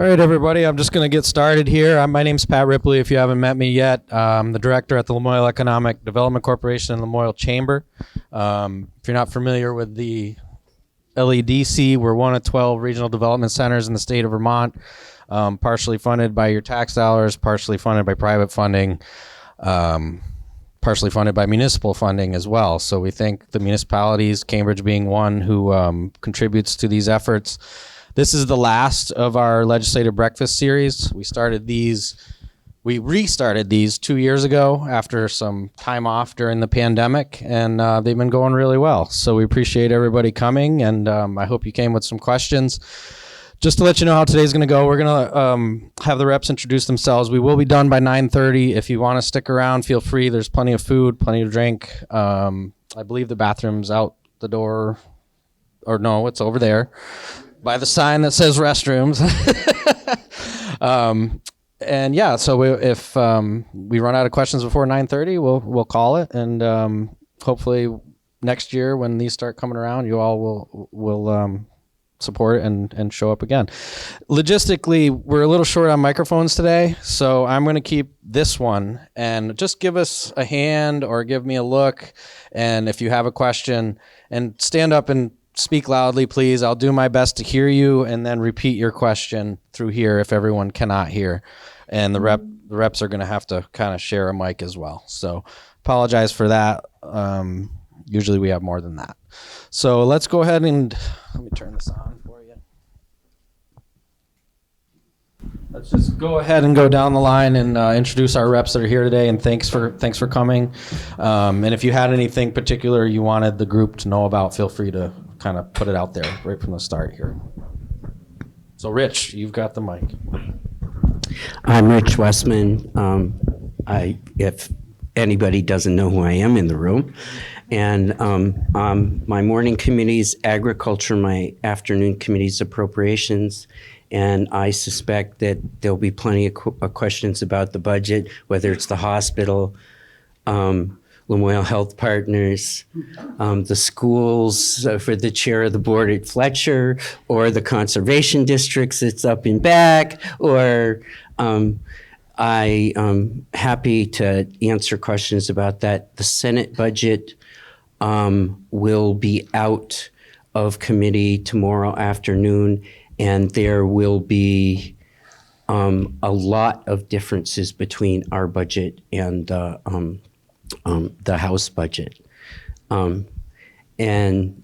right, everybody, I'm just going to get started here. My name's Pat Ripley, if you haven't met me yet. I'm the director at the Lamoille Economic Development Corporation and Lamoille Chamber. If you're not familiar with the LEDC, we're one of 12 regional development centers in the state of Vermont, partially funded by your tax dollars, partially funded by private funding, partially funded by municipal funding as well. So we thank the municipalities, Cambridge being one, who contributes to these efforts. This is the last of our Legislative Breakfast series. We restarted these 2 years ago after some time off during the pandemic, and they've been going really well. So we appreciate everybody coming, and I hope you came with some questions. Just to let you know how today's going to go, we're going to have the reps introduce themselves. We will be done by 9:30. If you want to stick around, feel free. There's plenty of food, plenty of drink. I believe the bathroom's out the door, or no, it's over there by the sign that says restrooms. And yeah, so if we run out of questions before 9:30, we'll call it, and hopefully next year when these start coming around, you all will support and show up again. Logistically, we're a little short on microphones today, so I'm going to keep this one, and just give us a hand or give me a look, and if you have a question, and stand up and speak loudly, please. I'll do my best to hear you, and then repeat your question through here if everyone cannot hear. And the reps are going to have to kind of share a mic as well. So apologize for that. Usually we have more than that. So let's go ahead and let me turn this on for you. Let's just go ahead and go down the line and introduce our reps that are here today. And thanks for coming. And if you had anything particular you wanted the group to know about, feel free to kind of put it out there right from the start here. So Rich, you've got the mic. I'm Rich Westman. If anybody doesn't know who I am in the room, and my morning committee's agriculture, my afternoon committee's appropriations, and I suspect that there'll be plenty of questions about the budget, whether it's the hospital, Lamoille Health Partners, the schools for the chair of the board at Fletcher, or the conservation districts that's up in back, or I'm happy to answer questions about that. The Senate budget will be out of committee tomorrow afternoon, and there will be a lot of differences between our budget and the House budget. And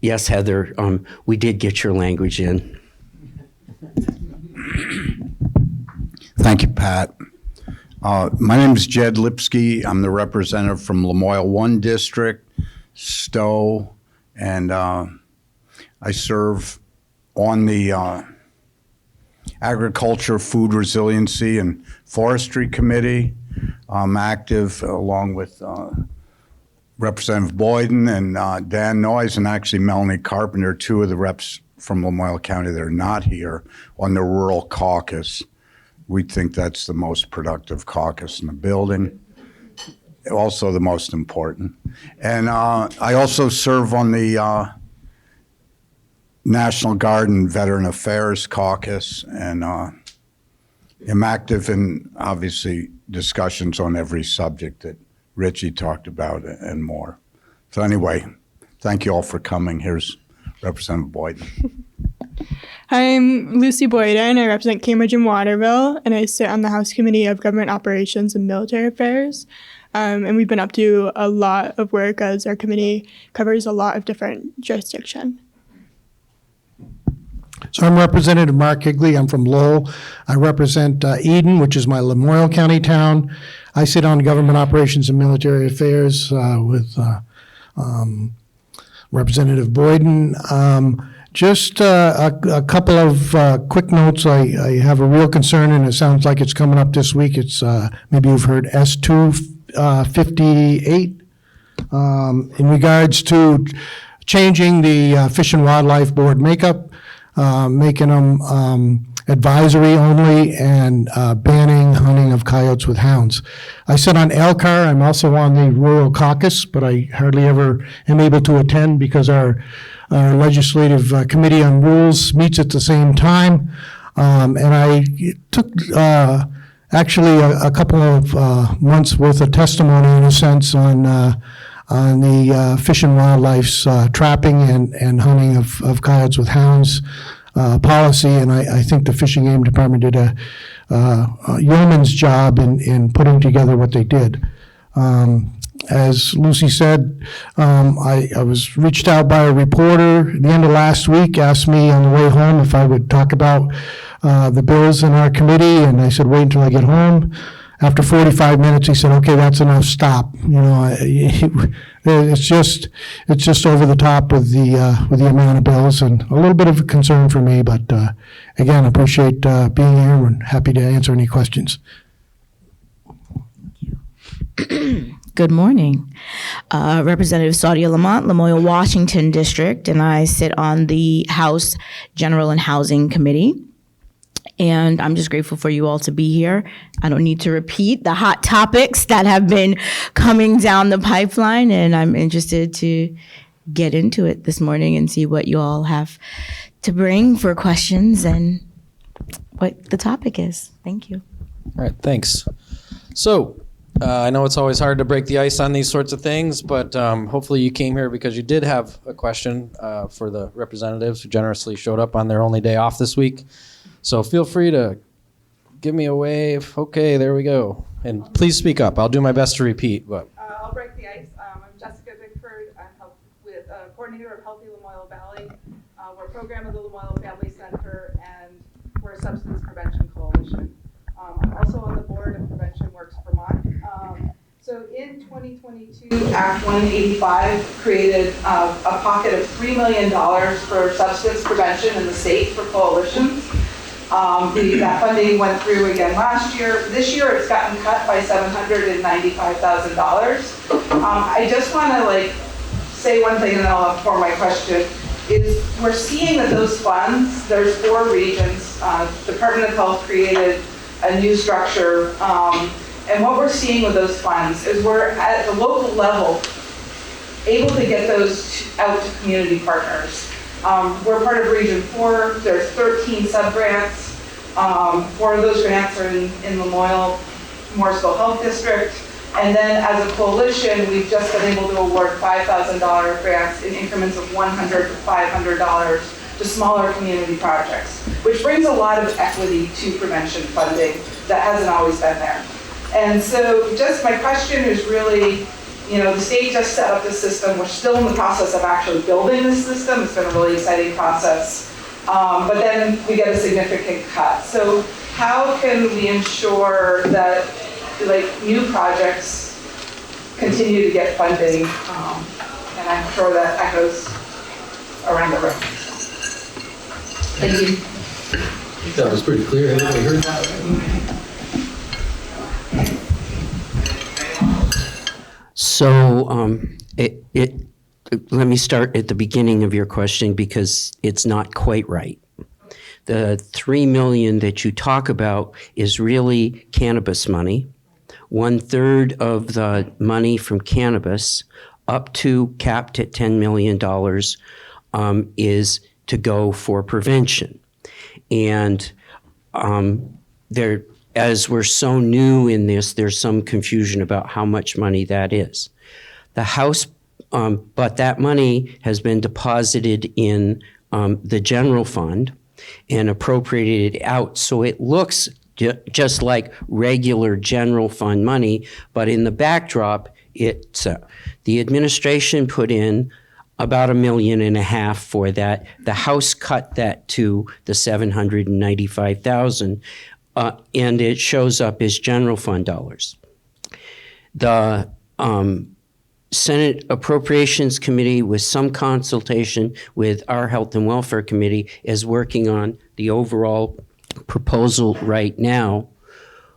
yes, Heather, we did get your language in. Thank you, Pat. My name is Jed Lipsky. I'm the representative from Lamoille 1 District, Stowe, and I serve on the Agriculture, Food Resiliency, and Forestry Committee. I'm active along with Representative Boyden and Dan Noyes, and actually Melanie Carpenter, two of the reps from Lamoille County that are not here, on the Rural Caucus. We think that's the most productive caucus in the building, also the most important. And I also serve on the National Guard and Veteran Affairs Caucus, and am active in, obviously, discussions on every subject that Richie talked about and more. So anyway, thank you all for coming. Here's Representative Boyden. I'm Lucy Boyden. I represent Cambridge and Waterville, and I sit on the House Committee of Government Operations and Military Affairs. And we've been up to a lot of work as our committee covers a lot of different jurisdictions. So I'm Representative Mark Higley. I'm from Lowell. I represent Eden, which is my Lamoille County town. I sit on Government Operations and Military Affairs with Representative Boyden. Just a couple of quick notes. I have a real concern, and it sounds like it's coming up this week. It's maybe you've heard S258 in regards to changing the Fish and Wildlife Board makeup, making them advisory only, and banning hunting of coyotes with hounds. I sit on LCAR. I'm also on the Rural Caucus, but I hardly ever am able to attend because our Legislative Committee on Rules meets at the same time. And I took actually a couple of months worth of testimony, in a sense, on the Fish and Wildlife's trapping and hunting of coyotes with hounds policy, and I think the Fish and Game Department did a yeoman's job in putting together what they did. As Lucy said, I was reached out by a reporter at the end of last week, asked me on the way home if I would talk about the bills in our committee, and I said, wait until I get home. After 45 minutes, he said, okay, that's enough, stop. It's just over the top with the amount of bills, and a little bit of a concern for me, but again, appreciate being here and happy to answer any questions. Good morning. Representative Saudia Lamont, Lamoille-Washington District, and I sit on the House General and Housing Committee. And I'm just grateful for you all to be here. I don't need to repeat the hot topics that have been coming down the pipeline, and I'm interested to get into it this morning and see what you all have to bring for questions and what the topic is. Thank you. All right, thanks. So I know it's always hard to break the ice on these sorts of things, but hopefully you came here because you did have a question for the representatives who generously showed up on their only day off this week. So feel free to give me a wave. Okay, there we go. And please speak up. I'll do my best to repeat. But I'll break the ice. I'm Jessica Bickford. I'm with coordinator of Healthy Lamoille Valley. We're a program of the Lamoille Family Center, and we're a substance prevention coalition. I'm also on the board of Prevention Works Vermont. So in 2022, Act 185 created a pocket of $3 million for substance prevention in the state for coalitions. That funding went through again last year. This year it's gotten cut by $795,000. I just want to say one thing and then I'll form my question. Is we're seeing that those funds, there's 4 regions. Department of Health created a new structure. And what we're seeing with those funds is we're at the local level able to get those out to community partners. We're part of Region 4. There's 13 sub-grants. 4 of those grants are in Lamoille Morrisville Health District. And then as a coalition, we've just been able to award $5,000 grants in increments of $100 to $500 to smaller community projects, which brings a lot of equity to prevention funding that hasn't always been there. And so just my question is really, the state just set up this system. We're still in the process of actually building this system. It's been a really exciting process. But then we get a significant cut. So how can we ensure that new projects continue to get funding? And I'm sure that echoes around the room. Thank you. I think that was pretty clear. Everybody heard that? So let me start at the beginning of your question because it's not quite right. The $3 million that you talk about is really cannabis money. 1/3 of the money from cannabis, up to capped at $10 million, is to go for prevention. And as we're so new in this, there's some confusion about how much money that is. The House, but that money has been deposited in the general fund and appropriated out. So it looks just like regular general fund money, but in the backdrop, the administration put in about $1.5 million for that. The House cut that to the $795,000. And it shows up as general fund dollars. The Senate Appropriations Committee, with some consultation with our Health and Welfare Committee, is working on the overall proposal right now.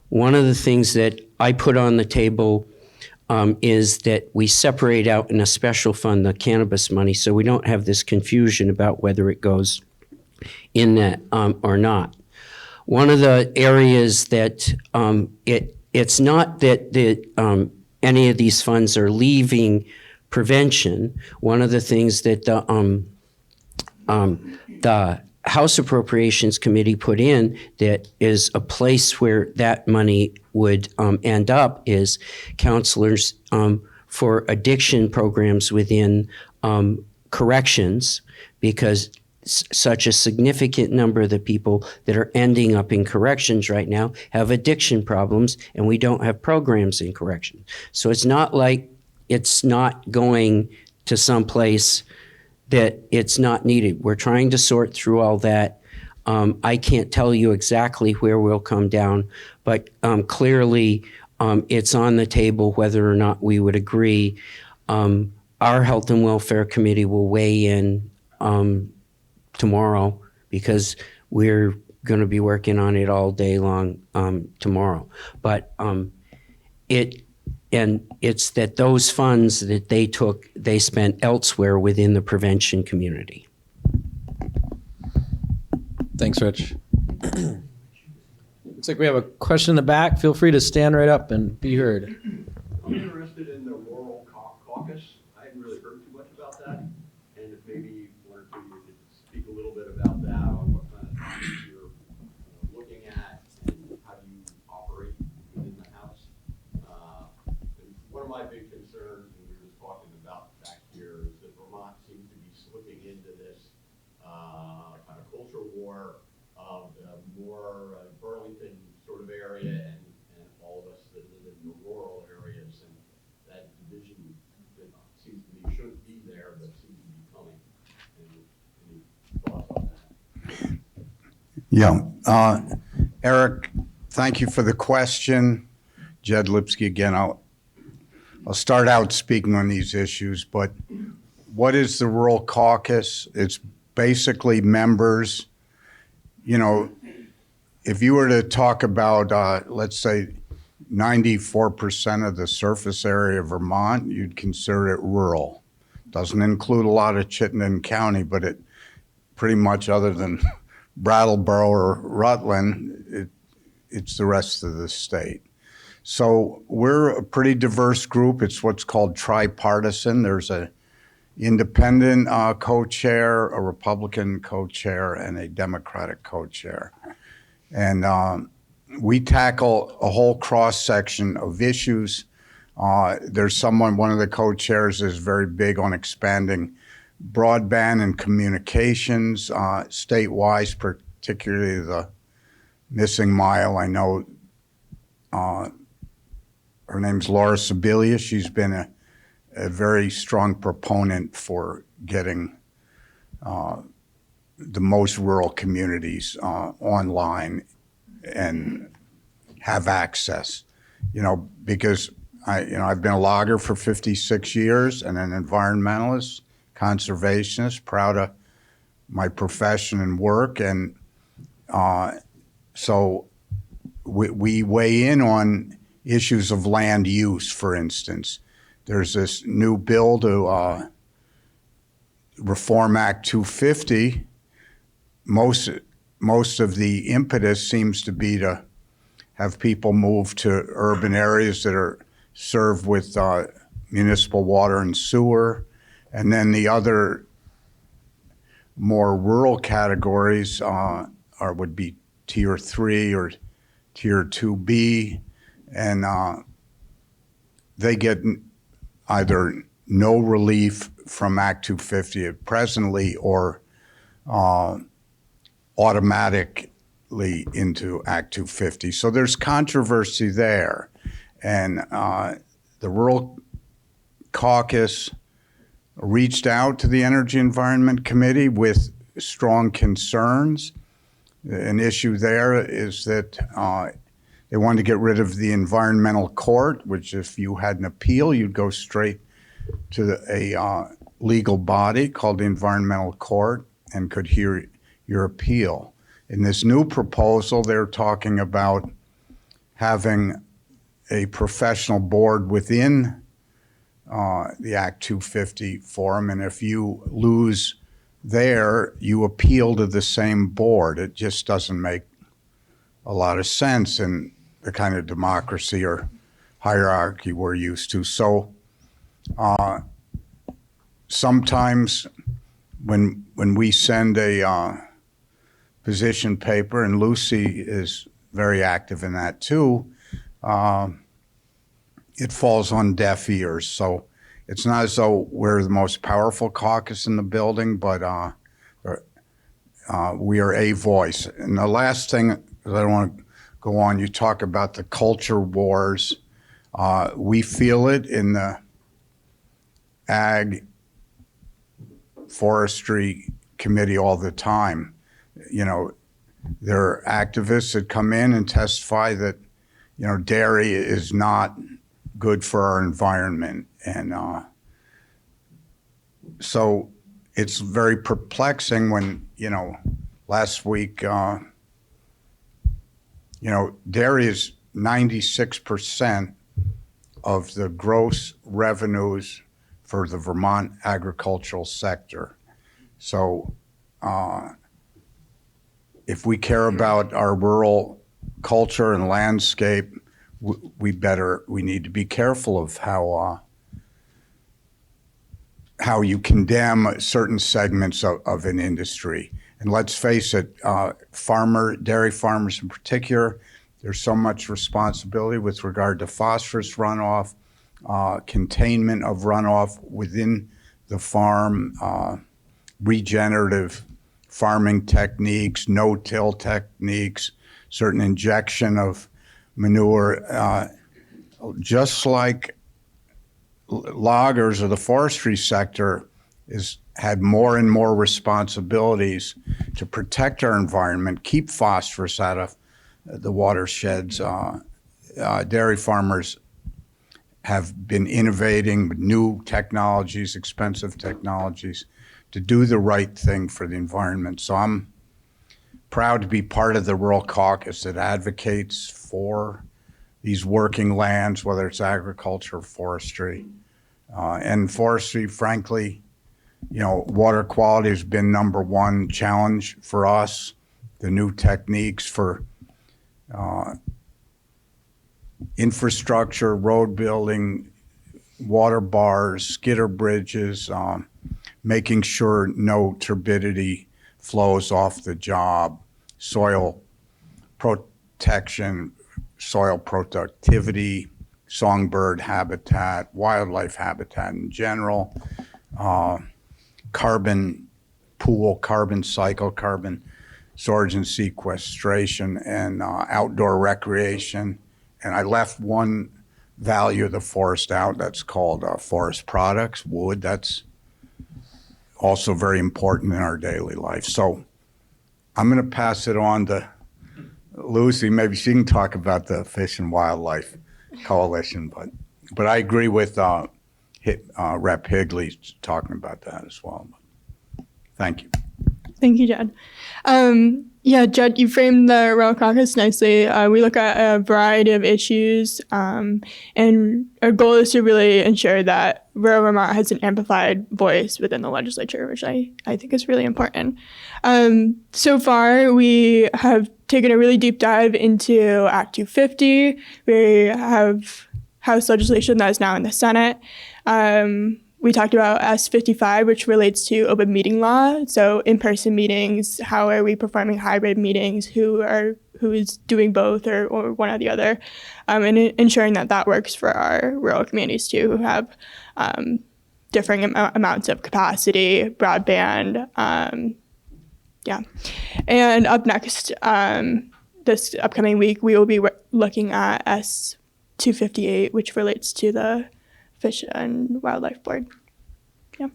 One of the things that I put on the table is that we separate out in a special fund the cannabis money so we don't have this confusion about whether it goes in that or not. One of the areas that it's not that any of these funds are leaving prevention. One of the things that the House Appropriations Committee put in that is a place where that money would end up is counselors for addiction programs within corrections, because such a significant number of the people that are ending up in corrections right now have addiction problems, and we don't have programs in correction. So it's not like it's not going to some place that it's not needed. We're trying to sort through all that. I can't tell you exactly where we'll come down, but clearly it's on the table whether or not we would agree. Our Health and Welfare Committee will weigh in tomorrow, because we're going to be working on it all day long tomorrow. But it's that those funds that they took, they spent elsewhere within the prevention community. Thanks, Rich. Looks like we have a question in the back. Feel free to stand right up and be heard. I'm interested in the rural caucus. I hadn't really heard too much about that. And if maybe one or two of you could speak a little bit about that, on what kind of things you're looking at and how do you operate within the House. And one of my big concerns, and we were just talking about back here, is that Vermont seems to be slipping into this kind of culture war of more Burlington sort of area and all of us that live in the rural areas, and that division that seems to be, shouldn't be there, but seems to be coming. Any thoughts on that? Yeah. Eric, thank you for the question. Jed Lipsky again. I'll start out speaking on these issues, but what is the Rural Caucus? It's basically members. You know, if you were to talk about, let's say, 94% of the surface area of Vermont, you'd consider it rural. Doesn't include a lot of Chittenden County, but it pretty much, other than Brattleboro or Rutland, it's the rest of the state. So we're a pretty diverse group. It's what's called tripartisan. There's a independent co-chair, a Republican co-chair, and a Democratic co-chair. And we tackle a whole cross-section of issues. There's one of the co-chairs is very big on expanding broadband and communications statewide, particularly the missing mile. I know her name's Laura Sibilia. She's been a very strong proponent for getting the most rural communities online and have access, because I've been a logger for 56 years and an environmentalist, conservationist, proud of my profession and work. And so we weigh in on issues of land use, for instance. There's this new bill to reform Act 250. Most of the impetus seems to be to have people move to urban areas that are served with municipal water and sewer. And then the other more rural categories would be Tier 3 or Tier 2B. And they get either no relief from Act 250 presently or automatically into Act 250. So there's controversy there. And the Rural Caucus reached out to the Energy Environment Committee with strong concerns. An issue there is that they wanted to get rid of the environmental court, which if you had an appeal, you'd go straight to a legal body called the environmental court and could hear your appeal. In this new proposal, they're talking about having a professional board within the Act 250 forum, and if you lose there, you appeal to the same board. It just doesn't make a lot of sense in the kind of democracy or hierarchy we're used to. So sometimes when we send a position paper, and Lucy is very active in that too, it falls on deaf ears. So it's not as though we're the most powerful caucus in the building, but we are a voice. And the last thing, because I don't want to go on, you talk about the culture wars. We feel it in the Ag Forestry Committee all the time. You know, there are activists that come in and testify that, you know, dairy is not good for our environment. And so it's very perplexing when, you know, last week, you know, dairy is 96% of the gross revenues for the Vermont agricultural sector. So if we care about our rural culture and landscape, we need to be careful of how you condemn certain segments of an industry. And let's face it, dairy farmers in particular, there's so much responsibility with regard to phosphorus runoff, containment of runoff within the farm, regenerative farming techniques, no-till techniques, certain injection of manure, just like loggers or the forestry sector had more and more responsibilities to protect our environment, keep phosphorus out of the watersheds. Dairy farmers have been innovating with new technologies, expensive technologies, to do the right thing for the environment. So I'm proud to be part of the Rural Caucus that advocates for these working lands, whether it's agriculture or forestry. And forestry, frankly, you know, water quality has been #1 challenge for us. The new techniques for infrastructure, road building, water bars, skidder bridges, making sure no turbidity flows off the job, soil protection, soil productivity, songbird habitat, wildlife habitat in general, carbon pool, carbon cycle, carbon storage and sequestration, and outdoor recreation. And I left one value of the forest out. That's called forest products, wood. That's also very important in our daily life. So I'm going to pass it on to Lucy. Maybe she can talk about the Fish and Wildlife Coalition, but I agree with Rep. Higley talking about that as well. Thank you. Thank you, Jed. Yeah, Jed, you framed the Rural Caucus nicely. We look at a variety of issues, and our goal is to really ensure that rural Vermont has an amplified voice within the legislature, which I think is really important. So far, we have taken a really deep dive into Act 250. We have House legislation that is now in the Senate. We talked about S55, which relates to open meeting law. So in-person meetings, how are we performing hybrid meetings? Who is doing both or one or the other? And ensuring that works for our rural communities too, who have differing amounts of capacity, broadband. Yeah. And up next, this upcoming week, we will be looking at S258, which relates to the Fish and Wildlife Board. Yeah.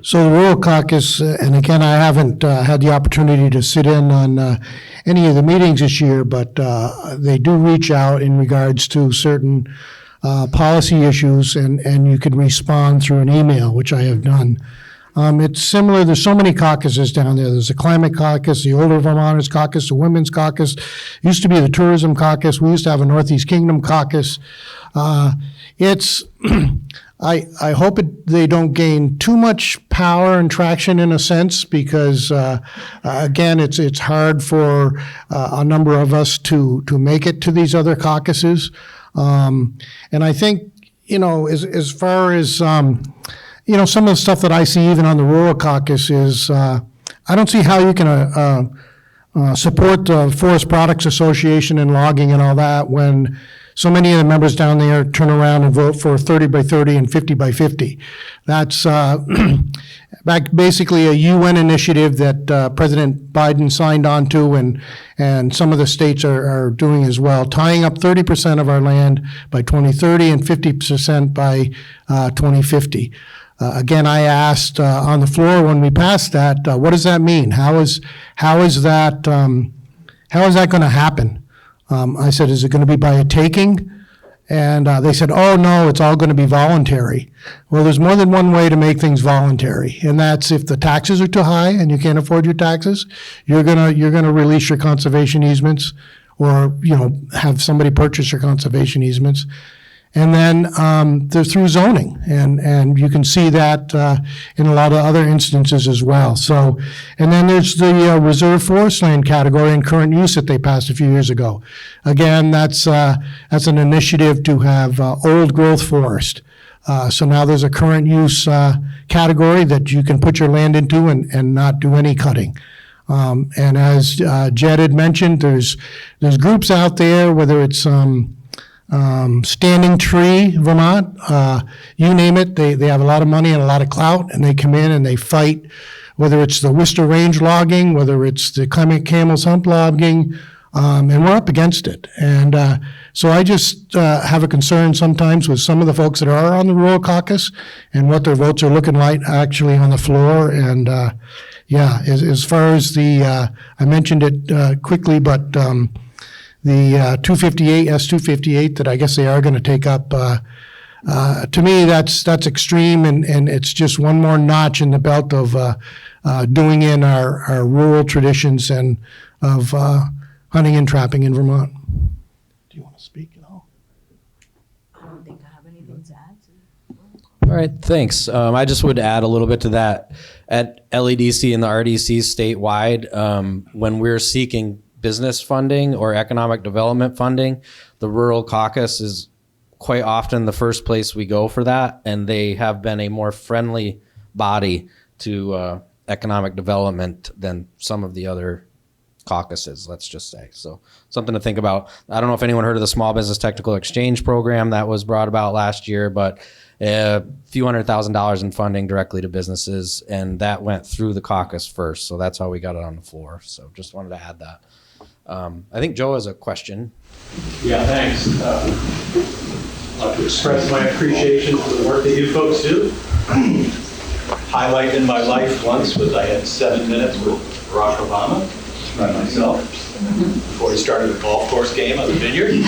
So the Rural Caucus, and again, I haven't had the opportunity to sit in on any of the meetings this year, but they do reach out in regards to certain policy issues, and you can respond through an email, which I have done. It's similar. There's so many caucuses down there. There's the Climate Caucus, the Older Vermonters Caucus, the Women's Caucus. It used to be the Tourism Caucus. We used to have a Northeast Kingdom Caucus. It's I hope they don't gain too much power and traction in a sense, because again, it's hard for a number of us to make it to these other caucuses. And I think, you know, as far as you know, some of the stuff that I see even on the Rural Caucus is I don't see how you can support the Forest Products Association and logging and all that when so many of the members down there turn around and vote for 30 by 30 and 50 by 50. That's basically a UN initiative that President Biden signed on to, and some of the states are doing as well, tying up 30% of our land by 2030 and 50% by 2050. Again, I asked on the floor when we passed that, what does that mean? How is that going to happen? I said, is it going to be by a taking? And they said, oh, no, it's all going to be voluntary. Well, there's more than one way to make things voluntary, and that's if the taxes are too high and you can't afford your taxes, you're gonna release your conservation easements, or have somebody purchase your conservation easements. And then they're through zoning, and you can see that in a lot of other instances as well. So, and then there's the reserve forest land category and current use that they passed a few years ago. Again, that's an initiative to have old growth forest. So now there's a current use category that you can put your land into and not do any cutting. And as Jed had mentioned, there's groups out there, whether it's Standing Tree, Vermont, you name it, they have a lot of money and a lot of clout, and they come in and they fight, whether it's the Worcester Range logging, whether it's the Camel's Hump logging, and we're up against it. And so I just have a concern sometimes with some of the folks that are on the rural caucus and what their votes are looking like actually on the floor. And yeah, as far as the, I mentioned it quickly, but the 258, S258 that I guess they are going to take up, to me, that's extreme, and it's just one more notch in the belt of doing in our rural traditions and of hunting and trapping in Vermont. Do you want to speak at all? I don't think I have anything to add All right, thanks. I just would add a little bit to that. At LEDC and the RDC statewide, when we're seeking business funding or economic development funding, the Rural Caucus is quite often the first place we go for that, and they have been a more friendly body to economic development than some of the other caucuses, let's just say. So something to think about. I don't know if anyone heard of the Small Business Technical Exchange Program that was brought about last year, but a few $100,000 in funding directly to businesses, and that went through the caucus first. So that's how we got it on the floor. So just wanted to add that. I think Joe has a question. Yeah, thanks. I'd like to express my appreciation for the work that you folks do. Highlight in my life once was I had 7 minutes with Barack Obama by myself before he started a golf course game on the vineyard.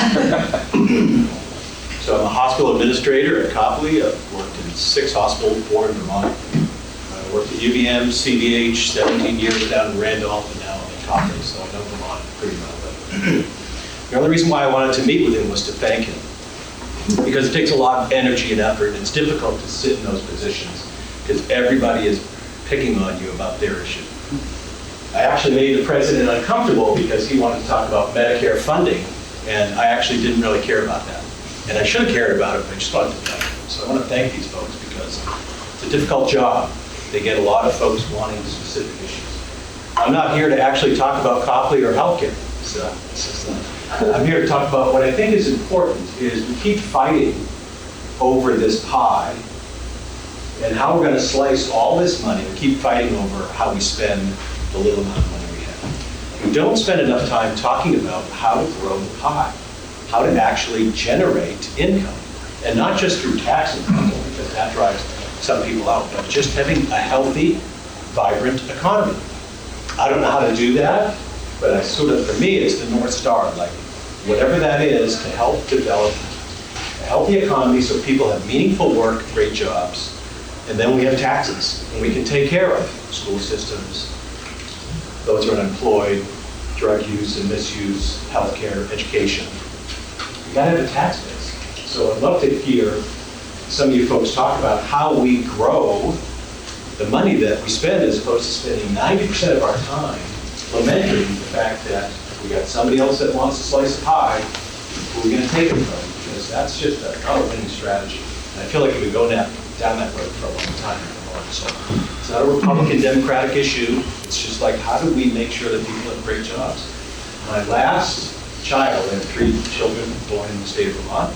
So I'm a hospital administrator at Copley. I've worked in 6 hospitals, 4 in Vermont. I worked at UVM, CVH, 17 years down in Randolph, and now I'm in Copley, so I know Vermont pretty well. The only reason why I wanted to meet with him was to thank him, because it takes a lot of energy and effort, and it's difficult to sit in those positions because everybody is picking on you about their issue. I actually made the president uncomfortable because he wanted to talk about Medicare funding, and I actually didn't really care about that. And I should have cared about it, but I just wanted to thank them. So I want to thank these folks because it's a difficult job. They get a lot of folks wanting specific issues. I'm not here to actually talk about Copley or healthcare. So I'm here to talk about what I think is important is we keep fighting over this pie and how we're going to slice all this money. We keep fighting over how we spend the little amount of money we have. We don't spend enough time talking about how to grow the pie, how to actually generate income, and not just through tax income, because that drives some people out, but just having a healthy, vibrant economy. I don't know how to do that, but I sort of, for me, it's the North Star, like whatever that is to help develop a healthy economy so people have meaningful work, great jobs, and then we have taxes, and we can take care of school systems, those who are unemployed, drug use and misuse, healthcare, education. You gotta have a tax base. So I'd love to hear some of you folks talk about how we grow the money that we spend as opposed to spending 90% of our time lamenting the fact that we got somebody else that wants to slice a pie, who we're going to take it from, because that's just not a winning strategy. And I feel like we could go down that road for a long time. So it's not a Republican Democratic issue. It's just like, how do we make sure that people have great jobs? My last child, I have 3 children born in the state of Vermont.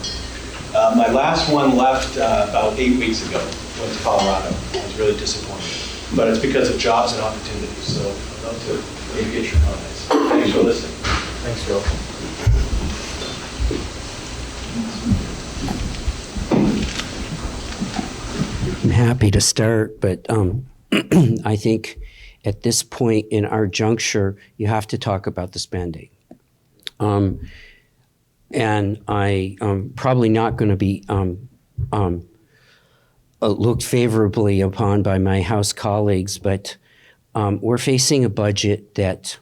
My last one left about 8 weeks ago, went to Colorado. I was really disappointed. But it's because of jobs and opportunities. So I'd love to maybe get your comments. Thanks for listening. Thanks, Bill. I'm happy to start, but I think at this point in our juncture, you have to talk about the spending. And I'm probably not going to be looked favorably upon by my House colleagues, but we're facing a budget that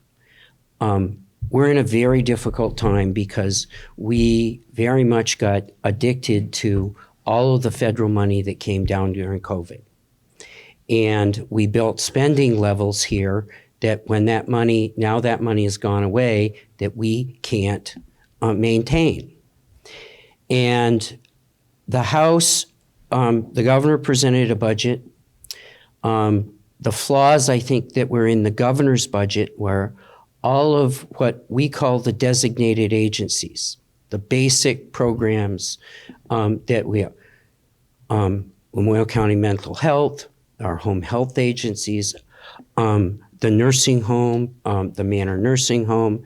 we're in a very difficult time because we very much got addicted to all of the federal money that came down during COVID. And we built spending levels here that when that money has gone away, that we can't maintain. And the House, the governor presented a budget. The flaws, I think, that were in the governor's budget were all of what we call the designated agencies, the basic programs that we have. Lamoille County Mental Health, our home health agencies, the nursing home, the Manor Nursing Home,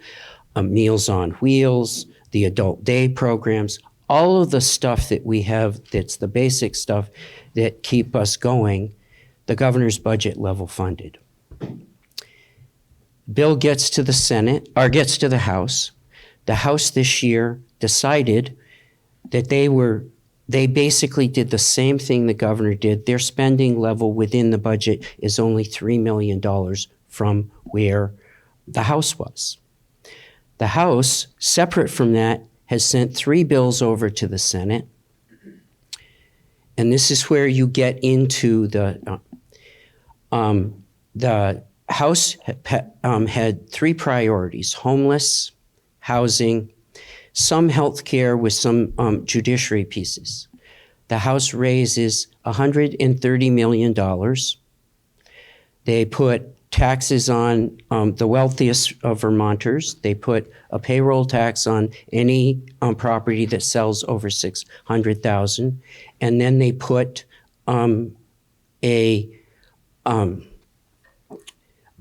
Meals on Wheels, the adult day programs, all of the stuff that we have that's the basic stuff that keep us going, the governor's budget level funded. Bill gets to the Senate, or gets to the House. The House this year decided that they basically did the same thing the governor did. Their spending level within the budget is only $3 million from where the House was. The House, separate from that, has sent 3 bills over to the Senate. And this is where you get into the House had 3 priorities: homeless, housing, some health care with some judiciary pieces. The House raises $130 million. They put taxes on the wealthiest of Vermonters. They put a payroll tax on any property that sells over $600,000. And then they put a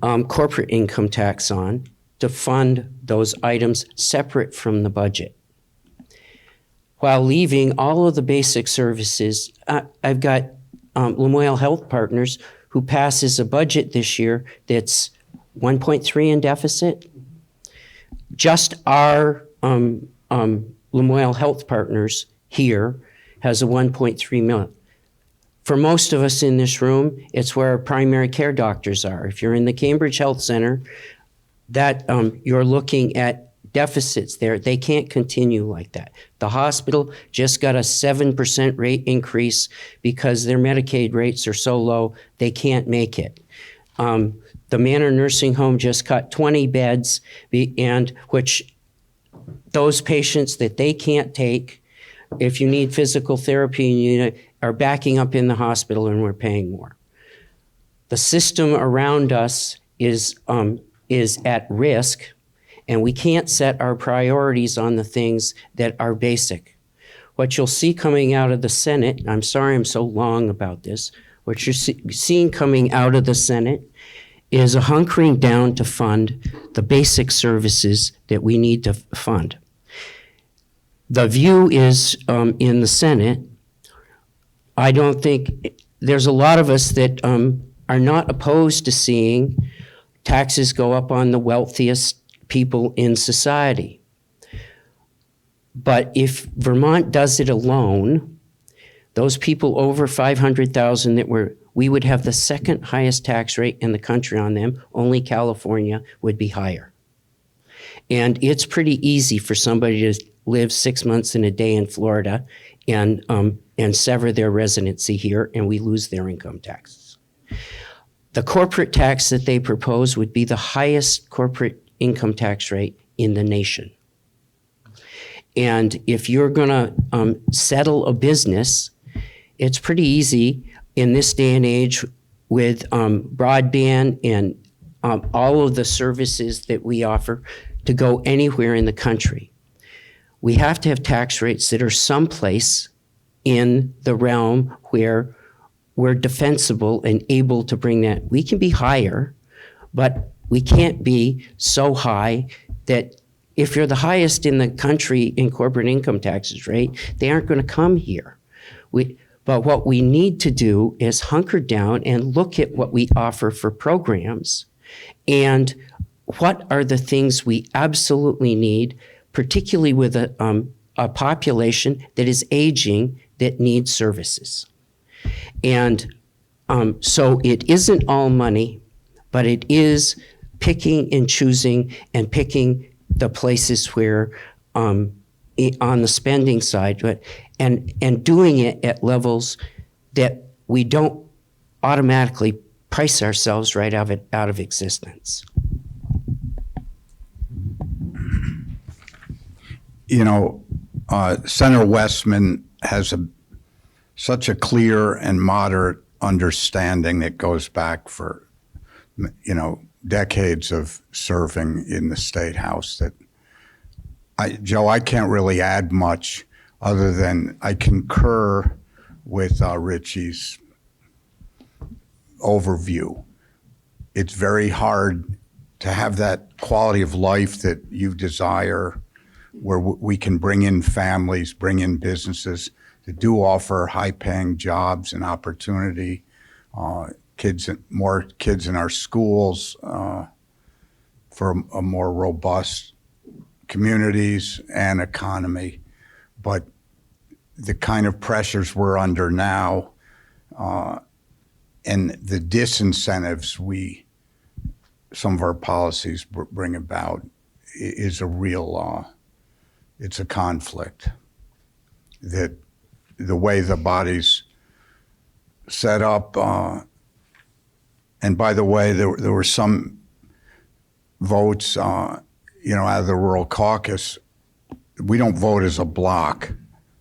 corporate income tax on to fund those items separate from the budget, while leaving all of the basic services. I've got Lamoille Health Partners, who passes a budget this year that's 1.3 in deficit. Just our Lamoille Health Partners here has a 1.3 million. For most of us in this room, it's where our primary care doctors are. If you're in the Cambridge Health Center, that you're looking at deficits there. They can't continue like that. The hospital just got a 7% rate increase because their Medicaid rates are so low, they can't make it. The Manor Nursing Home just cut 20 beds, and which those patients that they can't take, if you need physical therapy, you are backing up in the hospital, and we're paying more. The system around us is at risk, and we can't set our priorities on the things that are basic. What you'll see coming out of the Senate, I'm sorry I'm so long about this, what you're seeing coming out of the Senate is a hunkering down to fund the basic services that we need to fund. The view is in the Senate, I don't think, there's a lot of us that are not opposed to seeing taxes go up on the wealthiest people in society. But if Vermont does it alone, those people over 500,000 we would have the second highest tax rate in the country on them. Only California would be higher. And it's pretty easy for somebody to live 6 months and a day in Florida and sever their residency here, and we lose their income taxes. The corporate tax that they propose would be the highest corporate income tax rate in the nation. And if you're gonna settle a business, it's pretty easy in this day and age broadband and all of the services that we offer to go anywhere in the country. We have to have tax rates that are someplace in the realm where we're defensible and able to bring that. We can be higher, but we can't be so high that if you're the highest in the country in corporate income taxes rate, they aren't going to come here. But what we need to do is hunker down and look at what we offer for programs and what are the things we absolutely need, particularly with a population that is aging that needs services. And so it isn't all money, but it is picking and choosing and picking the places where on the spending side, and doing it at levels that we don't automatically price ourselves right out of existence. You know, Senator Westman has such a clear and moderate understanding that goes back for, decades of serving in the Statehouse that Joe, I can't really add much other than I concur with Richie's overview. It's very hard to have that quality of life that you desire, where we can bring in families, bring in businesses that do offer high-paying jobs and opportunity, more kids in our schools, for a more robust communities and economy. But the kind of pressures we're under now and the disincentives some of our policies bring about is a real, it's a conflict. That the way the body's set up, and by the way, there were some votes, out of the rural caucus. We don't vote as a block.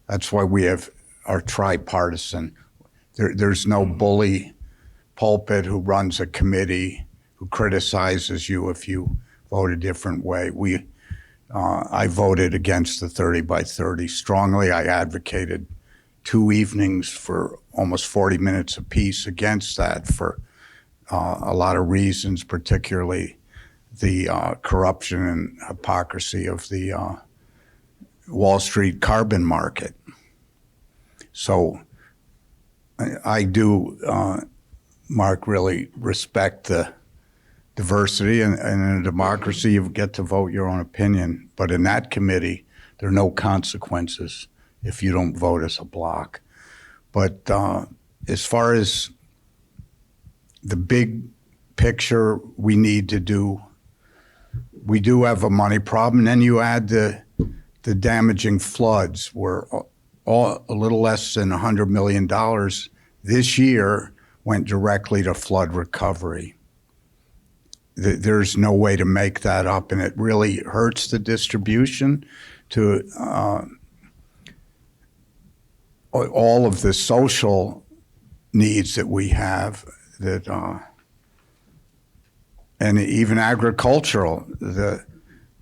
That's why we have our tripartisan. There's no bully pulpit who runs a committee who criticizes you if you vote a different way. I voted against the 30 by 30 strongly. I advocated 2 evenings for almost 40 minutes apiece against that for a lot of reasons, particularly the corruption and hypocrisy of the Wall Street carbon market. So I do, Mark, really respect the diversity, and in a democracy you get to vote your own opinion. But in that committee, there are no consequences if you don't vote as a block. But as far as the big picture we need to do, we do have a money problem. And then you add the damaging floods, where a little less than $100 million this year went directly to flood recovery. There's no way to make that up, and it really hurts the distribution to all of the social needs that we have, and even agricultural.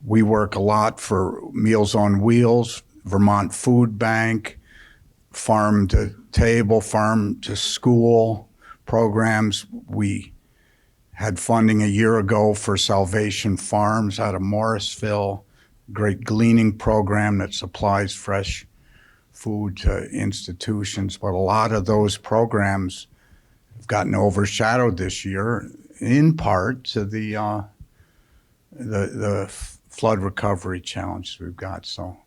We work a lot for Meals on Wheels, Vermont Food Bank, Farm to Table, Farm to School programs. We had funding a year ago for Salvation Farms out of Morrisville, great gleaning program that supplies fresh food to institutions. But a lot of those programs have gotten overshadowed this year, in part to the flood recovery challenge we've got. So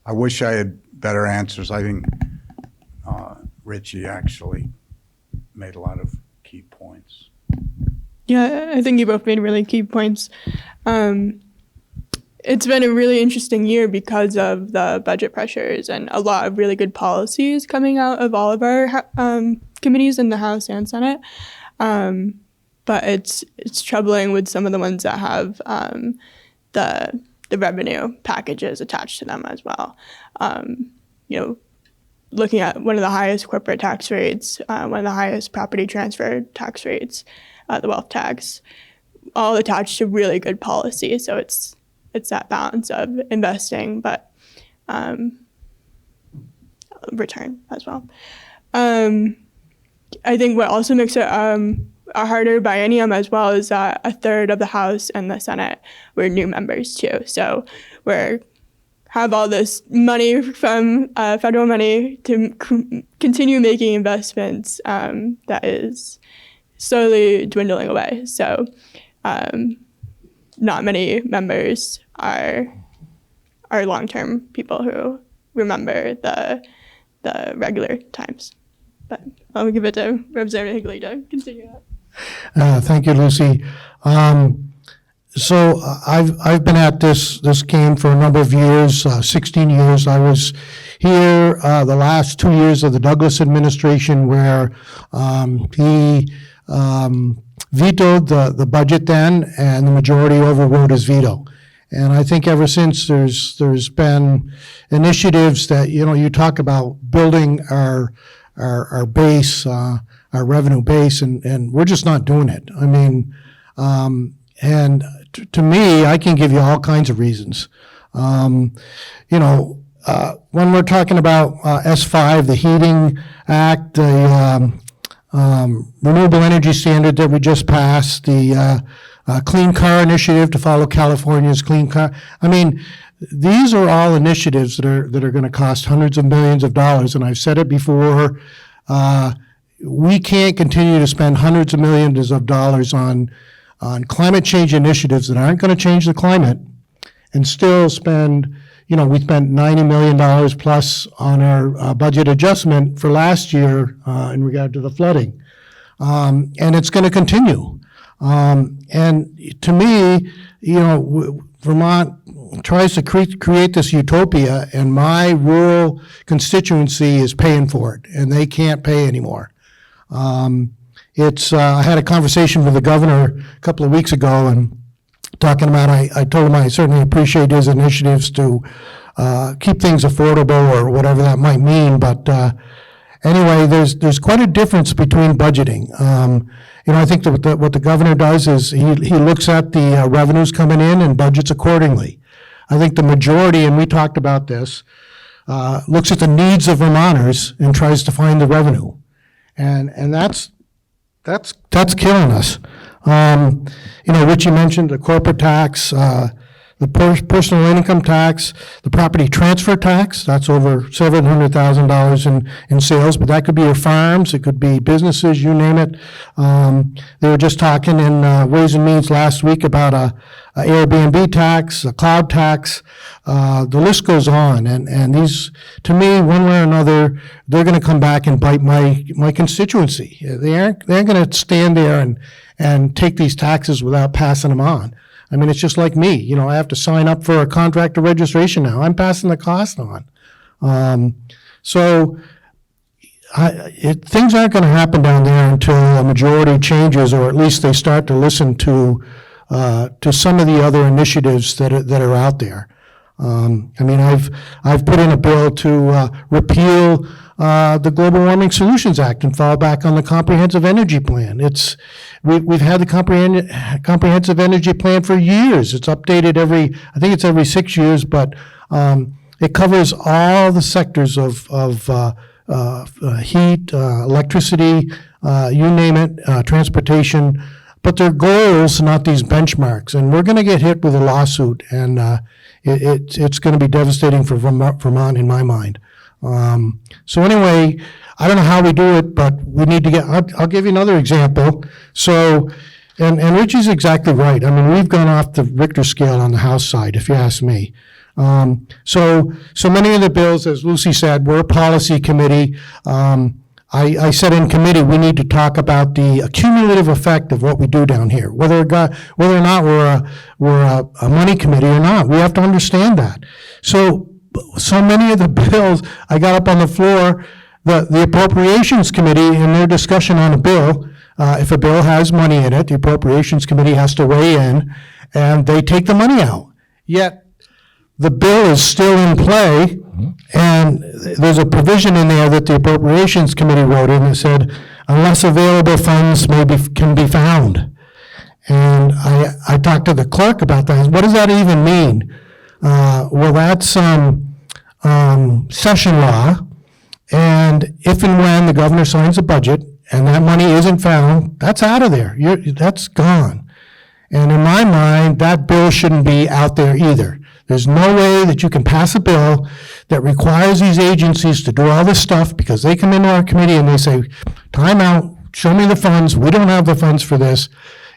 I wish I had better answers. I think Richie actually made a lot of key points. Yeah, I think you both made really key points. It's been a really interesting year because of the budget pressures and a lot of really good policies coming out of all of our committees in the House and Senate. But it's troubling with some of the ones that have the revenue packages attached to them as well. looking at one of the highest corporate tax rates, one of the highest property transfer tax rates, the wealth tax, all attached to really good policy. So it's that balance of investing, but return as well. I think what also makes it a harder biennium as well is that a third of the House and the Senate were new members too. So we have all this money from federal money to continue making investments that is slowly dwindling away. So not many members are long-term people who remember the regular times. But I'll give it to Representative Higley to continue that. Thank you, Lucy. So I've been at this game for a number of years, 16 years. I was here the last 2 years of the Douglas administration where he vetoed the budget then, and the majority overrode his veto. And I think ever since there's been initiatives that, you talk about building our base, our revenue base, and we're just not doing it. I mean, and to me, I can give you all kinds of reasons. When we're talking about S5, the Heating Act, the Renewable Energy Standard that we just passed, the Clean Car Initiative to follow California's Clean Car. I mean, these are all initiatives that are going to cost hundreds of millions of dollars. And I've said it before, we can't continue to spend hundreds of millions of dollars on climate change initiatives that aren't going to change the climate and still spend, we spent $90 million plus on our budget adjustment for last year in regard to the flooding. And it's going to continue. And to me, Vermont tries to create this utopia, and my rural constituency is paying for it, and they can't pay anymore. I had a conversation with the governor a couple of weeks ago, and talking about, I told him I certainly appreciate his initiatives to keep things affordable or whatever that might mean, but anyway, there's quite a difference between budgeting. I think that what the governor does is he looks at the revenues coming in and budgets accordingly. I think the majority, and we talked about this, looks at the needs of Vermonters and tries to find the revenue, and that's killing us. Richie mentioned the corporate tax, the personal income tax, the property transfer tax. That's over $700,000 in sales, but that could be your farms, it could be businesses, you name it. They were just talking in Ways and Means last week about a Airbnb tax, a cloud tax. The list goes on, and these, to me, one way or another, they're going to come back and bite my constituency. They aren't going to stand there and take these taxes without passing them on. I mean, it's just like me. I have to sign up for a contractor registration now. I'm passing the cost on. Things aren't going to happen down there until a majority changes, or at least they start to listen to some of the other initiatives that are out there. I've put in a bill to repeal the Global Warming Solutions Act and fall back on the Comprehensive Energy Plan. We've had the Comprehensive Energy Plan for years. It's updated every 6 years, but it covers all the sectors of heat, electricity, you name it, transportation. But they're goals, not these benchmarks. And we're going to get hit with a lawsuit, and it's going to be devastating for Vermont in my mind. So anyway, I don't know how we do it, but we need to I'll give you another example. So, and Richie's exactly right. I mean, we've gone off the Richter scale on the House side, if you ask me. So many of the bills, as Lucy said, we're a policy committee. I said in committee, we need to talk about the accumulative effect of what we do down here, whether or not we're a money committee or not. We have to understand that. So many of the bills, I got up on the floor, the Appropriations Committee, in their discussion on a bill, if a bill has money in it, the Appropriations Committee has to weigh in, and they take the money out. Yet the bill is still in play, And there's a provision in there that the Appropriations Committee wrote in that said, unless available funds can be found. And I talked to the clerk about that. What does that even mean? Well, that's session law. And if and when the governor signs a budget and that money isn't found, that's out of there. That's gone. And in my mind, that bill shouldn't be out there either. There's no way that you can pass a bill that requires these agencies to do all this stuff because they come into our committee and they say, time out, show me the funds. We don't have the funds for this.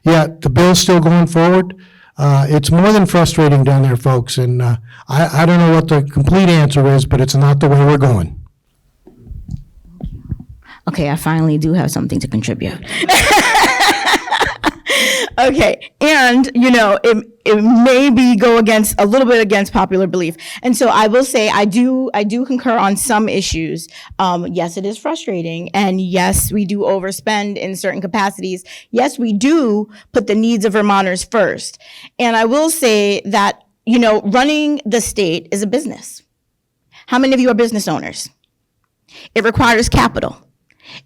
Yet the bill's still going forward. It's more than frustrating down there, folks. And I don't know what the complete answer is, but it's not the way we're going. Okay, I finally do have something to contribute. Okay, and it maybe go a little bit against popular belief, and so I will say I do concur on some issues. Yes, it is frustrating, and yes, we do overspend in certain capacities. Yes, we do put the needs of Vermonters first, and I will say that running the state is a business. How many of you are business owners? It requires capital.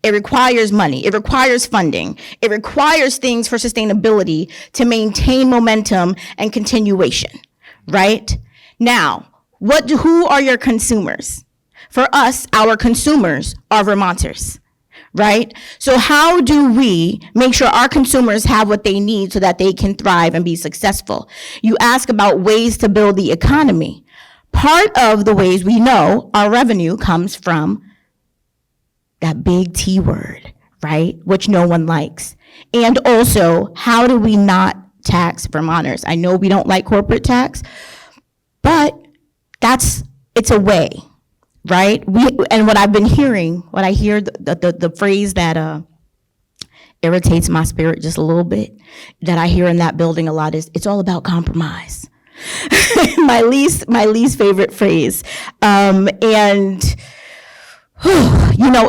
It requires money. It requires funding. It requires things for sustainability to maintain momentum and continuation, right? Now, who are your consumers? For us, our consumers are Vermonters, right? So how do we make sure our consumers have what they need so that they can thrive and be successful? You ask about ways to build the economy. Part of the ways we know our revenue comes from that big T word, right? Which no one likes. And also, how do we not tax Vermonters? I know we don't like corporate tax, but it's a way, right? And what I've been hearing, what I hear, the phrase that irritates my spirit just a little bit, that I hear in that building a lot is, it's all about compromise. my least favorite phrase.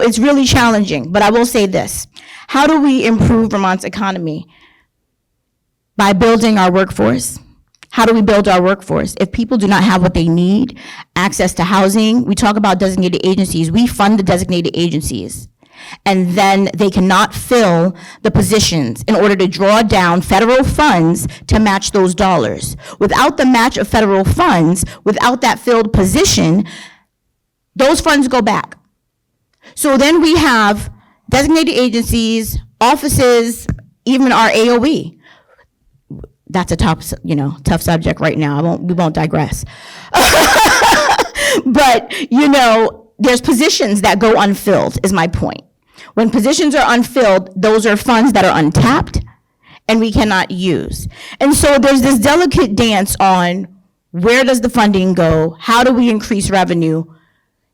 It's really challenging, but I will say this. How do we improve Vermont's economy? By building our workforce. How do we build our workforce? If people do not have what they need, access to housing, we talk about designated agencies. We fund the designated agencies, and then they cannot fill the positions in order to draw down federal funds to match those dollars. Without the match of federal funds, without that filled position, those funds go back. So then we have designated agencies, offices, even our AOE. That's a tough subject right now. We won't digress. But, there's positions that go unfilled, is my point. When positions are unfilled, those are funds that are untapped and we cannot use. And so there's this delicate dance on where does the funding go? How do we increase revenue?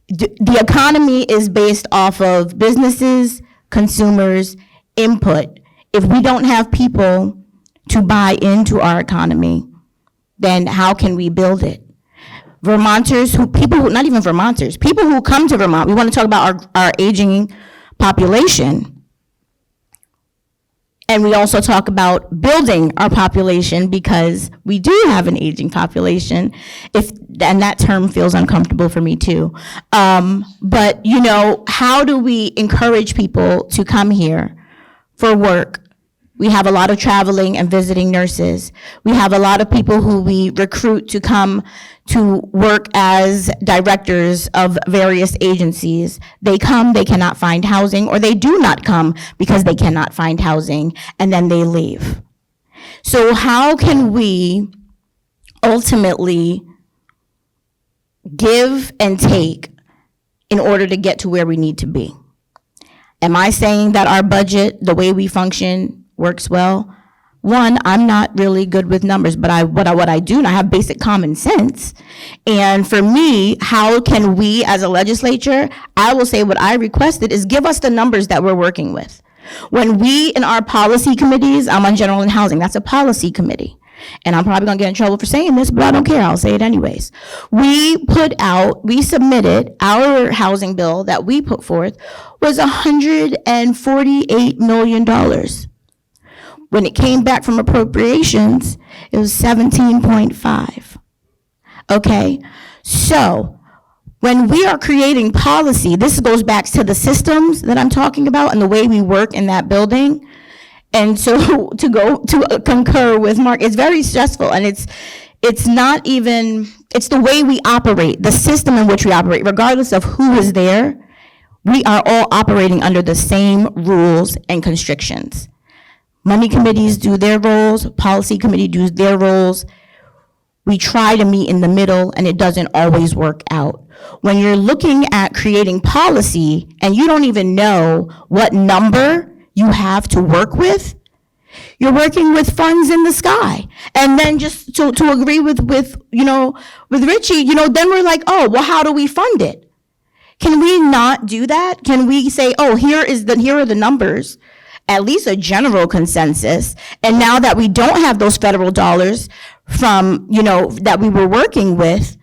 The economy is based off of businesses, consumers, input. If we don't have people to buy into our economy, then how can we build it? Vermonters, not even Vermonters, people who come to Vermont, we want to talk about our aging population. And we also talk about building our population because we do have an aging population, and that term feels uncomfortable for me too. But how do we encourage people to come here for work? We have a lot of traveling and visiting nurses. We have a lot of people who we recruit to come to work as directors of various agencies. They come, they cannot find housing, or they do not come because they cannot find housing, and then they leave. So how can we ultimately give and take in order to get to where we need to be? Am I saying that our budget, the way we function, works well? One, I'm not really good with numbers, but what I do, and I have basic common sense. And for me, how can we as a legislature, I will say what I requested is give us the numbers that we're working with. When we, in our policy committees, I'm on general and housing, that's a policy committee. And I'm probably gonna get in trouble for saying this, but I don't care, I'll say it anyways. We submitted our housing bill that we put forth was $148 million. When it came back from appropriations, it was 17.5. Okay, so when we are creating policy, this goes back to the systems that I'm talking about and the way we work in that building. And so to concur with Mark, it's very stressful, and it's not even, it's the way we operate, the system in which we operate, regardless of who is there, we are all operating under the same rules and constrictions. Money committees do their roles, policy committee does their roles. We try to meet in the middle, and it doesn't always work out. When you're looking at creating policy and you don't even know what number you have to work with, you're working with funds in the sky. And then just to agree with Richie, then we're like, oh, well, how do we fund it? Can we not do that? Can we say, oh, here are the numbers, at least a general consensus. And now that we don't have those federal dollars from, that we were working with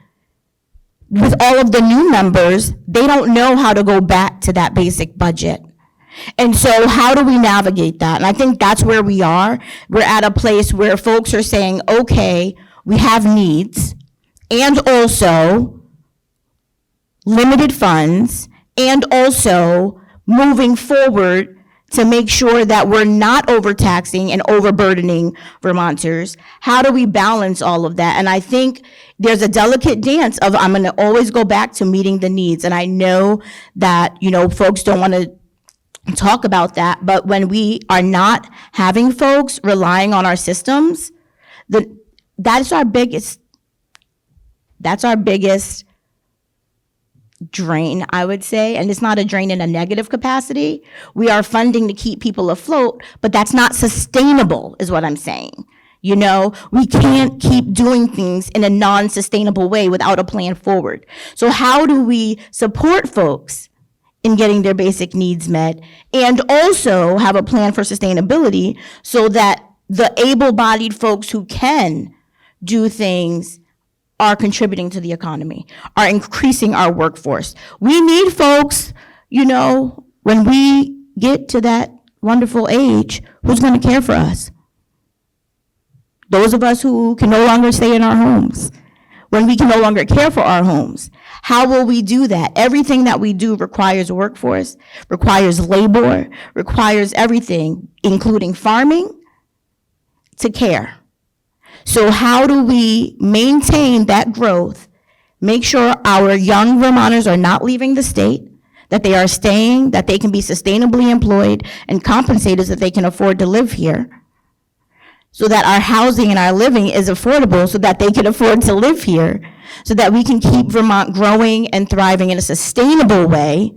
all of the new members, they don't know how to go back to that basic budget. And so how do we navigate that? And I think that's where we are. We're at a place where folks are saying, okay, we have needs, and also limited funds, and also moving forward to make sure that we're not overtaxing and overburdening Vermonters. How do we balance all of that? And I think there's a delicate dance of, I'm gonna always go back to meeting the needs. And I know that, folks don't wanna talk about that, but when we are not having folks relying on our systems, that's our biggest drain, I would say, and it's not a drain in a negative capacity. We are funding to keep people afloat, but that's not sustainable, is what I'm saying. We can't keep doing things in a non-sustainable way without a plan forward. So how do we support folks in getting their basic needs met, and also have a plan for sustainability so that the able-bodied folks who can do things are contributing to the economy, are increasing our workforce. We need folks, when we get to that wonderful age, who's going to care for us? Those of us who can no longer stay in our homes. When we can no longer care for our homes, how will we do that? Everything that we do requires a workforce, requires labor, requires everything, including farming, to care. So how do we maintain that growth, make sure our young Vermonters are not leaving the state, that they are staying, that they can be sustainably employed and compensated so that they can afford to live here, so that our housing and our living is affordable so that they can afford to live here, so that we can keep Vermont growing and thriving in a sustainable way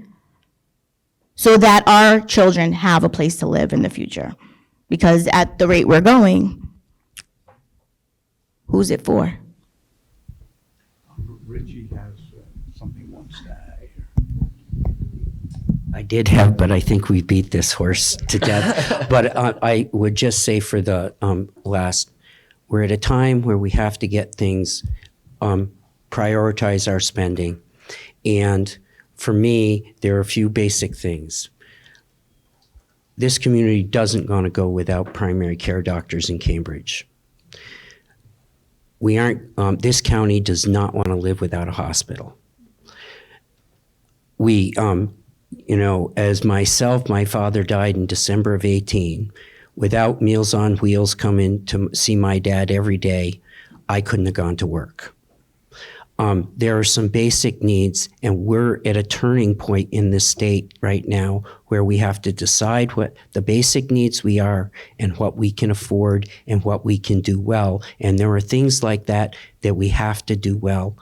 so that our children have a place to live in the future. Because at the rate we're going, who's it for? Richie has something he wants to add here. I did have, but I think we beat this horse to death. But I would just say for the last, we're at a time where we have to get things, prioritize our spending. And for me, there are a few basic things. This community doesn't want to go without primary care doctors in Cambridge. We aren't, this county does not want to live without a hospital. We, as myself, my father died in December of 18. Without Meals on Wheels coming to see my dad every day, I couldn't have gone to work. There are some basic needs, and we're at a turning point in this state right now where we have to decide what the basic needs we are and what we can afford and what we can do well. And there are things like that that we have to do well.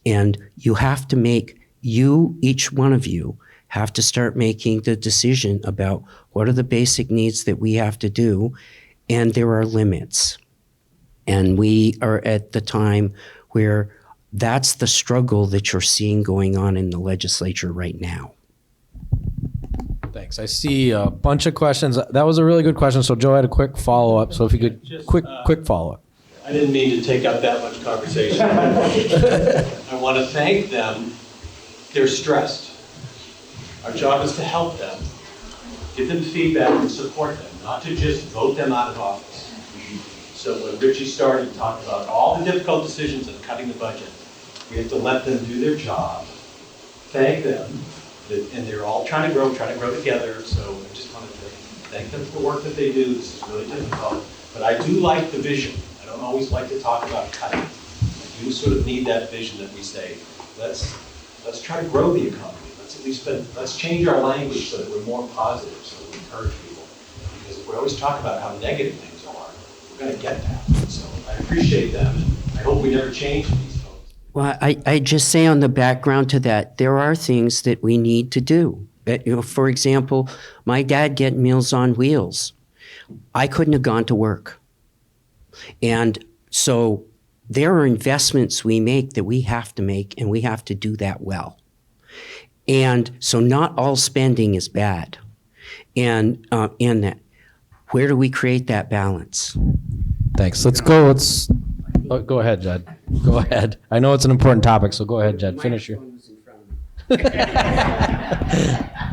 And you have to make, each one of you, have to start making the decision about what are the basic needs that we have to do, and there are limits. And we are at the time where that's the struggle that you're seeing going on in the legislature right now. Thanks. I see a bunch of questions. That was a really good question. So Joe had a quick follow-up. So if you could, Just, quick follow-up. I didn't mean to take up that much conversation. I want to thank them. They're stressed. Our job is to help them, give them feedback and support them, not to just vote them out of office. So when Richie started and talked about all the difficult decisions of cutting the budget, we have to let them do their job thank them, and they're all trying to grow together, so I just wanted to thank them for the work that they do. This is really difficult, but I do like the vision. I don't always like to talk about cutting. I do sort of need that vision that we say, let's try to grow the economy. Let's change our language so that we're more positive, so that we encourage people. Because if we always talk about how negative things are, we're going to get that. So I appreciate them, and I hope we never change these folks. Well, I just say on the background to that, there are things that we need to do. For example, my dad getting Meals on Wheels. I couldn't have gone to work. And so there are investments we make that we have to make, and we have to do that well. And so not all spending is bad. And in that, where do we create that balance? Thanks. Let's go. Go ahead, Jed. Go ahead. I know it's an important topic, so go ahead, Jed. Finish your.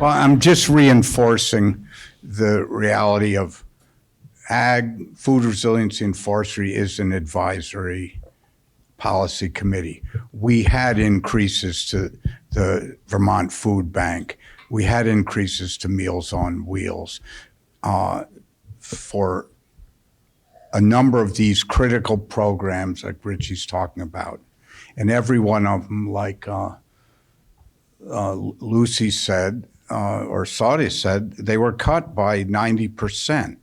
Well, I'm just reinforcing the reality of ag, food resiliency and forestry is an advisory policy committee. We had increases to the Vermont Food Bank. We had increases to Meals on Wheels for a number of these critical programs like Richie's talking about. And every one of them, like Lucy said, or Saudia said, they were cut by 90%.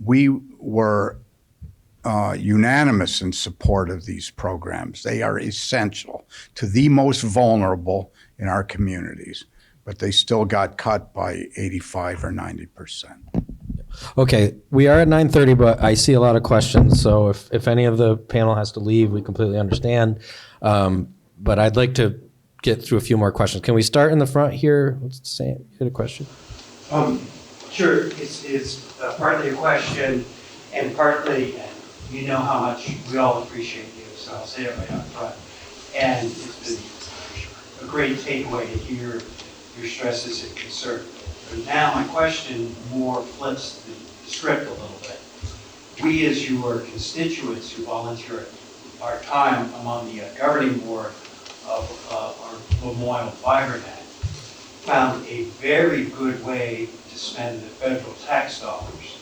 We were unanimous in support of these programs. They are essential to the most vulnerable in our communities, but they still got cut by 85 or 90%. Okay, we are at 9:30, but I see a lot of questions. So if any of the panel has to leave, we completely understand. But I'd like to get through a few more questions. Can we start in the front here? What's the same? You had a question? Sure. It's partly a question and partly, you know how much we all appreciate you, so I'll say it right up front. And it's been a great takeaway to hear your stresses and concerns. But now my question more flips the script a little bit. We as your constituents who volunteer our time among the governing board of our Lamoille Fiber Net found a very good way to spend the federal tax dollars.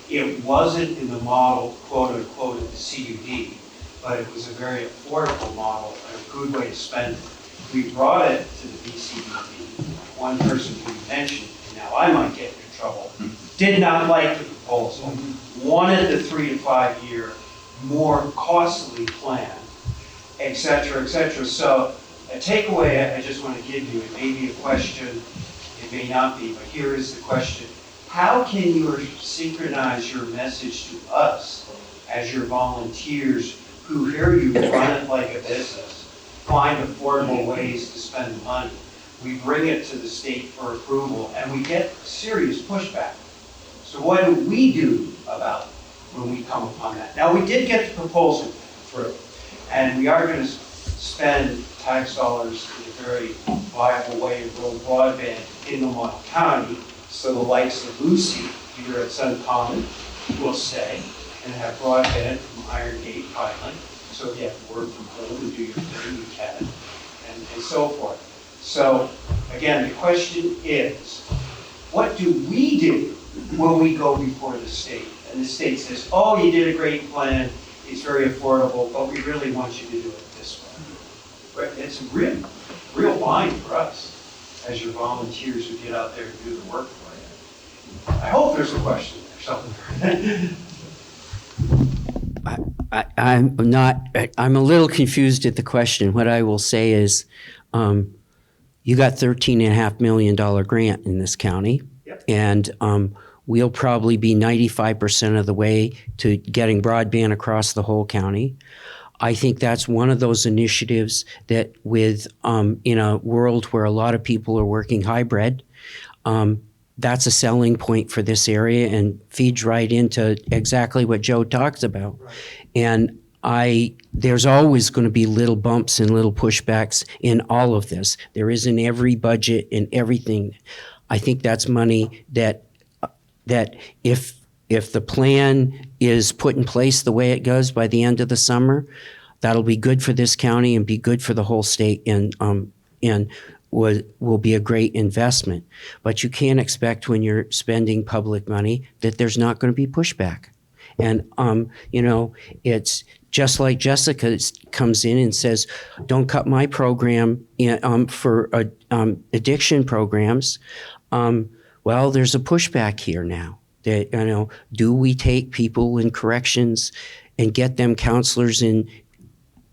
It wasn't in the model, quote unquote, of the CUD, but it was a very affordable model and a good way to spend it. We brought it to the BCBD. One person who mentioned, and now I might get into trouble, did not like the proposal, wanted the 3 to 5 year, more costly plan, et cetera, et cetera. So a takeaway I just want to give you, it may be a question, it may not be, but here is the question. How can you synchronize your message to us as your volunteers who hear you run it like a business, find affordable ways to spend the money? We bring it to the state for approval and we get serious pushback. So what do we do about it when we come upon that? Now we did get the proposal through and we are going to spend tax dollars in a very viable way to grow broadband in Lamoille County. So the likes of Lucy here at Sun Common will stay and have broadband from Iron Gate, Highland. So if you have to work from home and do your thing, you can, and so forth. So again, the question is, what do we do when we go before the state? And the state says, oh, you did a great plan, it's very affordable, but we really want you to do it this way. Right? It's a real bind for us as your volunteers who get out there and do the work for you. I hope there's a question or something. I'm a little confused at the question. What I will say is, you got $13.5 million grant in this county. Yep. And we'll probably be 95% of the way to getting broadband across the whole county. I think that's one of those initiatives that with, in a world where a lot of people are working hybrid, that's a selling point for this area and feeds right into exactly what Joe talks about. Right. And there's always going to be little bumps and little pushbacks in all of this. There is in every budget and everything. I think that's money that if the plan is put in place the way it goes by the end of the summer, that'll be good for this county and be good for the whole state. And will be a great investment. But you can't expect when you're spending public money that there's not going to be pushback. And, it's just like Jessica comes in and says, don't cut my program for addiction programs. Well, there's a pushback here now. That, do we take people in corrections and get them counselors in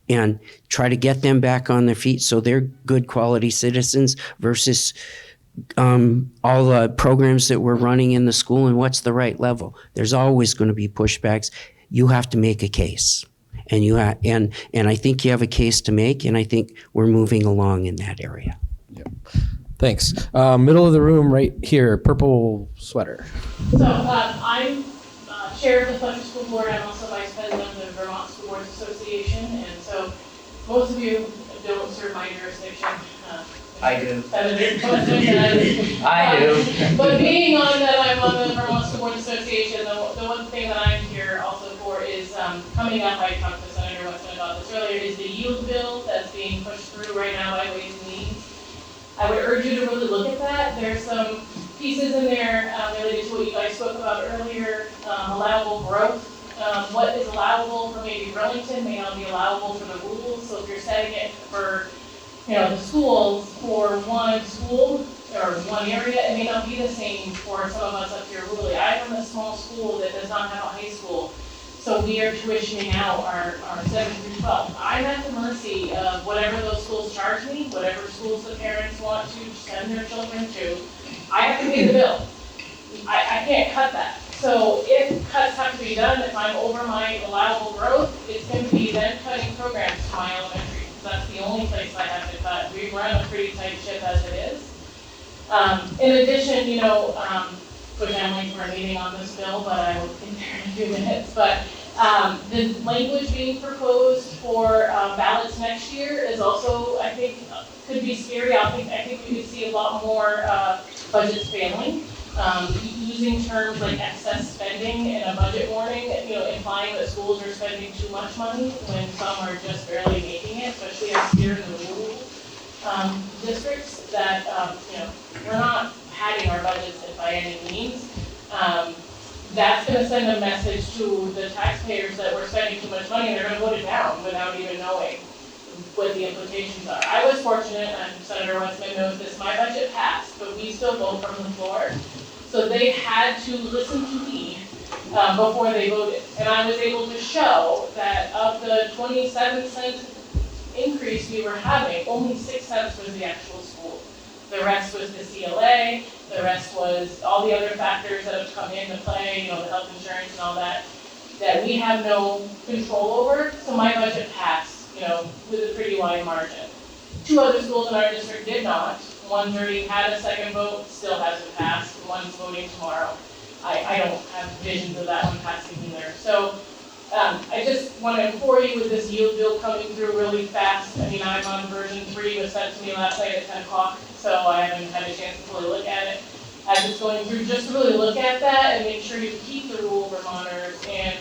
and try to get them back on their feet so they're good quality citizens versus all the programs that we're running in the school, and what's the right level? There's always going to be pushbacks. You have to make a case, and and I think you have a case to make, and I think we're moving along in that area. Yep. Thanks. Middle of the room, right here, purple sweater. So I'm chair of the Fletcher School Board. I'm also vice president of the Vermont School Boards Association, and so most of you don't serve my jurisdiction. I do. I do. But being on that, I'm on the Vermont School Boards Association. The one thing that I'm here also for is coming up. I talked to Senator Westman about this earlier. Is the yield bill that's being pushed through right now by Ways and Means. I would urge you to really look at that. There's some pieces in there related to what you guys spoke about earlier. Allowable growth. What is allowable for maybe Burlington may not be allowable for the rules. So if you're setting it for the schools for one school or one area, it may not be the same for some of us up here rurally. I'm from a small school that does not have a high school, so we are tuitioning out our 7 through 12. I'm at the mercy of whatever those schools charge me, whatever schools the parents want to send their children to. I have to pay the bill. I can't cut that. So if cuts have to be done, if I'm over my allowable growth, it's going to be then cutting programs to my elementary. That's the only place I have to cut. We run a pretty tight ship as it is. In addition, which I'm late for a meeting on this bill, but I will get there in a few minutes. But the language being proposed for ballots next year is also, I think, could be scary. I think we could see a lot more budgets failing. Using terms like excess spending in a budget warning, implying that schools are spending too much money when some are just barely making it, especially us here in the rural districts, that, we're not padding our budgets by any means. That's going to send a message to the taxpayers that we're spending too much money, and they're going to vote it down without even knowing what the implications are. I was fortunate, and Senator Westman knows this, my budget passed, but we still vote from the floor. So they had to listen to me before they voted. And I was able to show that of the 27-cent increase we were having, only 6 cents was the actual school. The rest was the CLA, the rest was all the other factors that have come into play, the health insurance and all that we have no control over. So my budget passed, with a pretty wide margin. 2 other schools in our district did not. One's already had a second vote, still hasn't passed. One's voting tomorrow. I don't have visions of that one passing either. So I just want to implore you with this yield bill coming through really fast. I mean, I'm on version 3, was sent to me last night at 10 o'clock, so I haven't had a chance to fully look at it. As it's going through, just to really look at that and make sure you keep the rural Vermonters and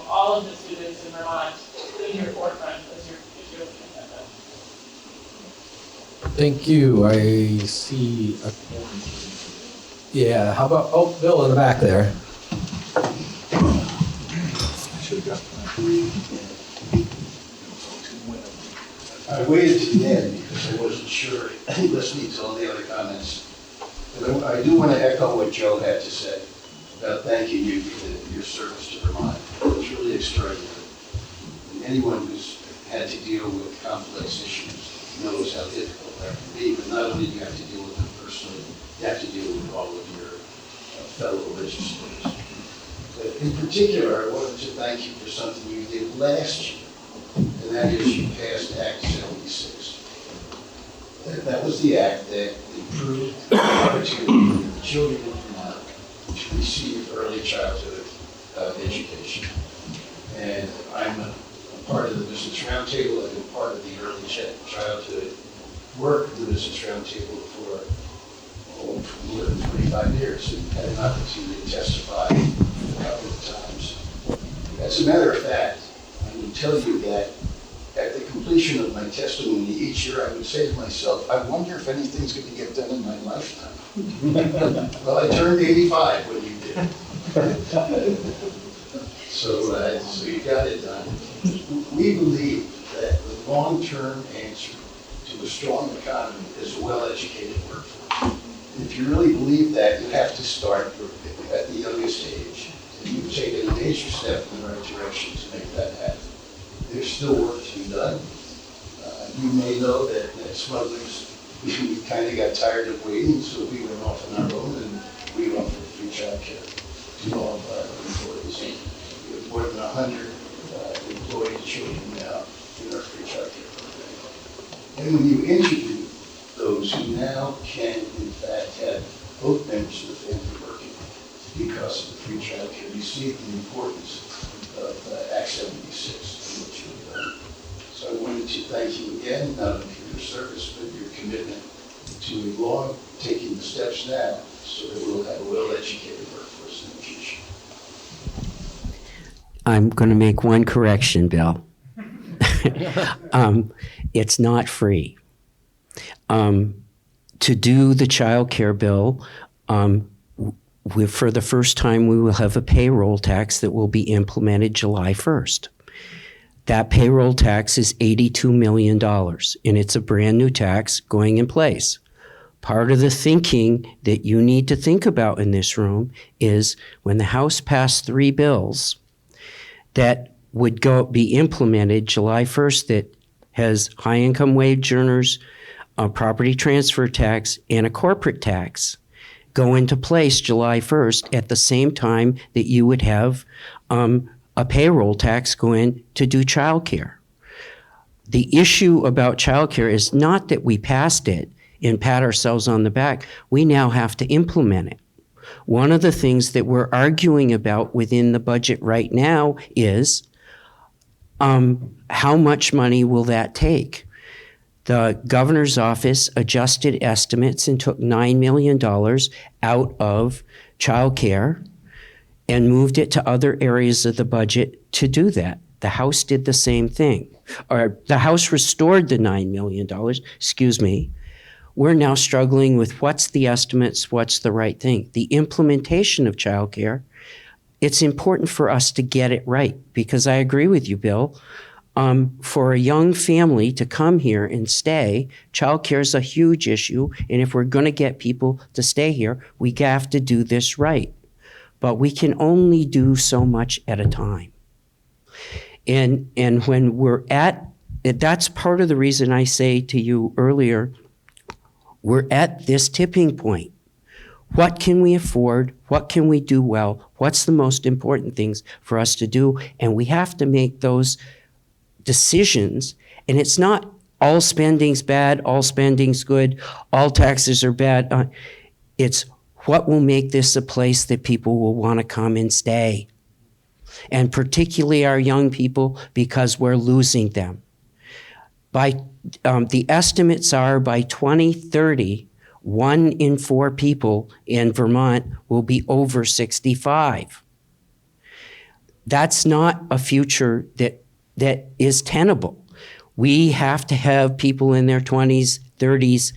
all of the students in Vermont in your forefront as you're looking at that. Thank you. I see a... Yeah, how about, Bill in the back there. I waited to the end because I wasn't sure, listening to all the other comments. But I do want to echo what Joe had to say about thanking you for your service to Vermont. It's really extraordinary. And anyone who's had to deal with complex issues knows how difficult that can be. But not only do you have to deal with them personally, you have to deal with all of your fellow legislators. But in particular, I wanted to thank you for something you did last year, and that is you passed Act 76. That was the act that improved the opportunity for children in Vermont to receive early childhood education. And I'm a part of the Business Roundtable. I've been part of the early childhood work of the Business Roundtable for more than 25 years and had an opportunity to testify a couple of times. As a matter of fact, I will tell you that at the completion of my testimony each year, I would say to myself, I wonder if anything's going to get done in my lifetime. Well, I turned 85 when you did. So you got it done. We believe that the long-term answer to a strong economy is a well-educated workforce. And if you really believe that, you have to start at the youngest age. And you've taken a major step in the right direction to make that happen. There's still work to be done. You may know that smugglers, we kind of got tired of waiting, so we went off on our own and we offered free childcare to all of our employees. We have more than 100 employed children now in our free childcare program. And when you interview those who now can, in fact, have both members of the family working because of the free childcare, you see the importance of Act 76 and what you have done. So I wanted to thank you again, not only for your service, but your commitment to a law, taking the steps now so that we'll have a well-educated workforce in the future. I'm going to make one correction, Bill. It's not free. To do the child care bill, for the first time, we will have a payroll tax that will be implemented July 1st. That payroll tax is $82 million, and it's a brand new tax going in place. Part of the thinking that you need to think about in this room is when the House passed 3 bills that would be implemented July 1st that has high-income wage earners, a property transfer tax, and a corporate tax go into place July 1st at the same time that you would have a payroll tax go in to do childcare. The issue about childcare is not that we passed it and pat ourselves on the back. We now have to implement it. One of the things that we're arguing about within the budget right now is how much money will that take? The governor's office adjusted estimates and took $9 million out of childcare and moved it to other areas of the budget to do that. The House did the same thing. Or the House restored the $9 million, excuse me. We're now struggling with what's the estimates, what's the right thing. The implementation of childcare, it's important for us to get it right, because I agree with you, Bill. For a young family to come here and stay, childcare is a huge issue, and if we're going to get people to stay here, we have to do this right. But we can only do so much at a time. And when we're that's part of the reason I say to you earlier, we're at this tipping point. What can we afford? What can we do well? What's the most important things for us to do? And we have to make those decisions. And it's not all spending's bad, all spending's good, all taxes are bad. It's what will make this a place that people will want to come and stay. And particularly our young people, because we're losing them. The estimates are by 2030, 1 in 4 people in Vermont will be over 65. That's not a future that is tenable. We have to have people in their 20s, 30s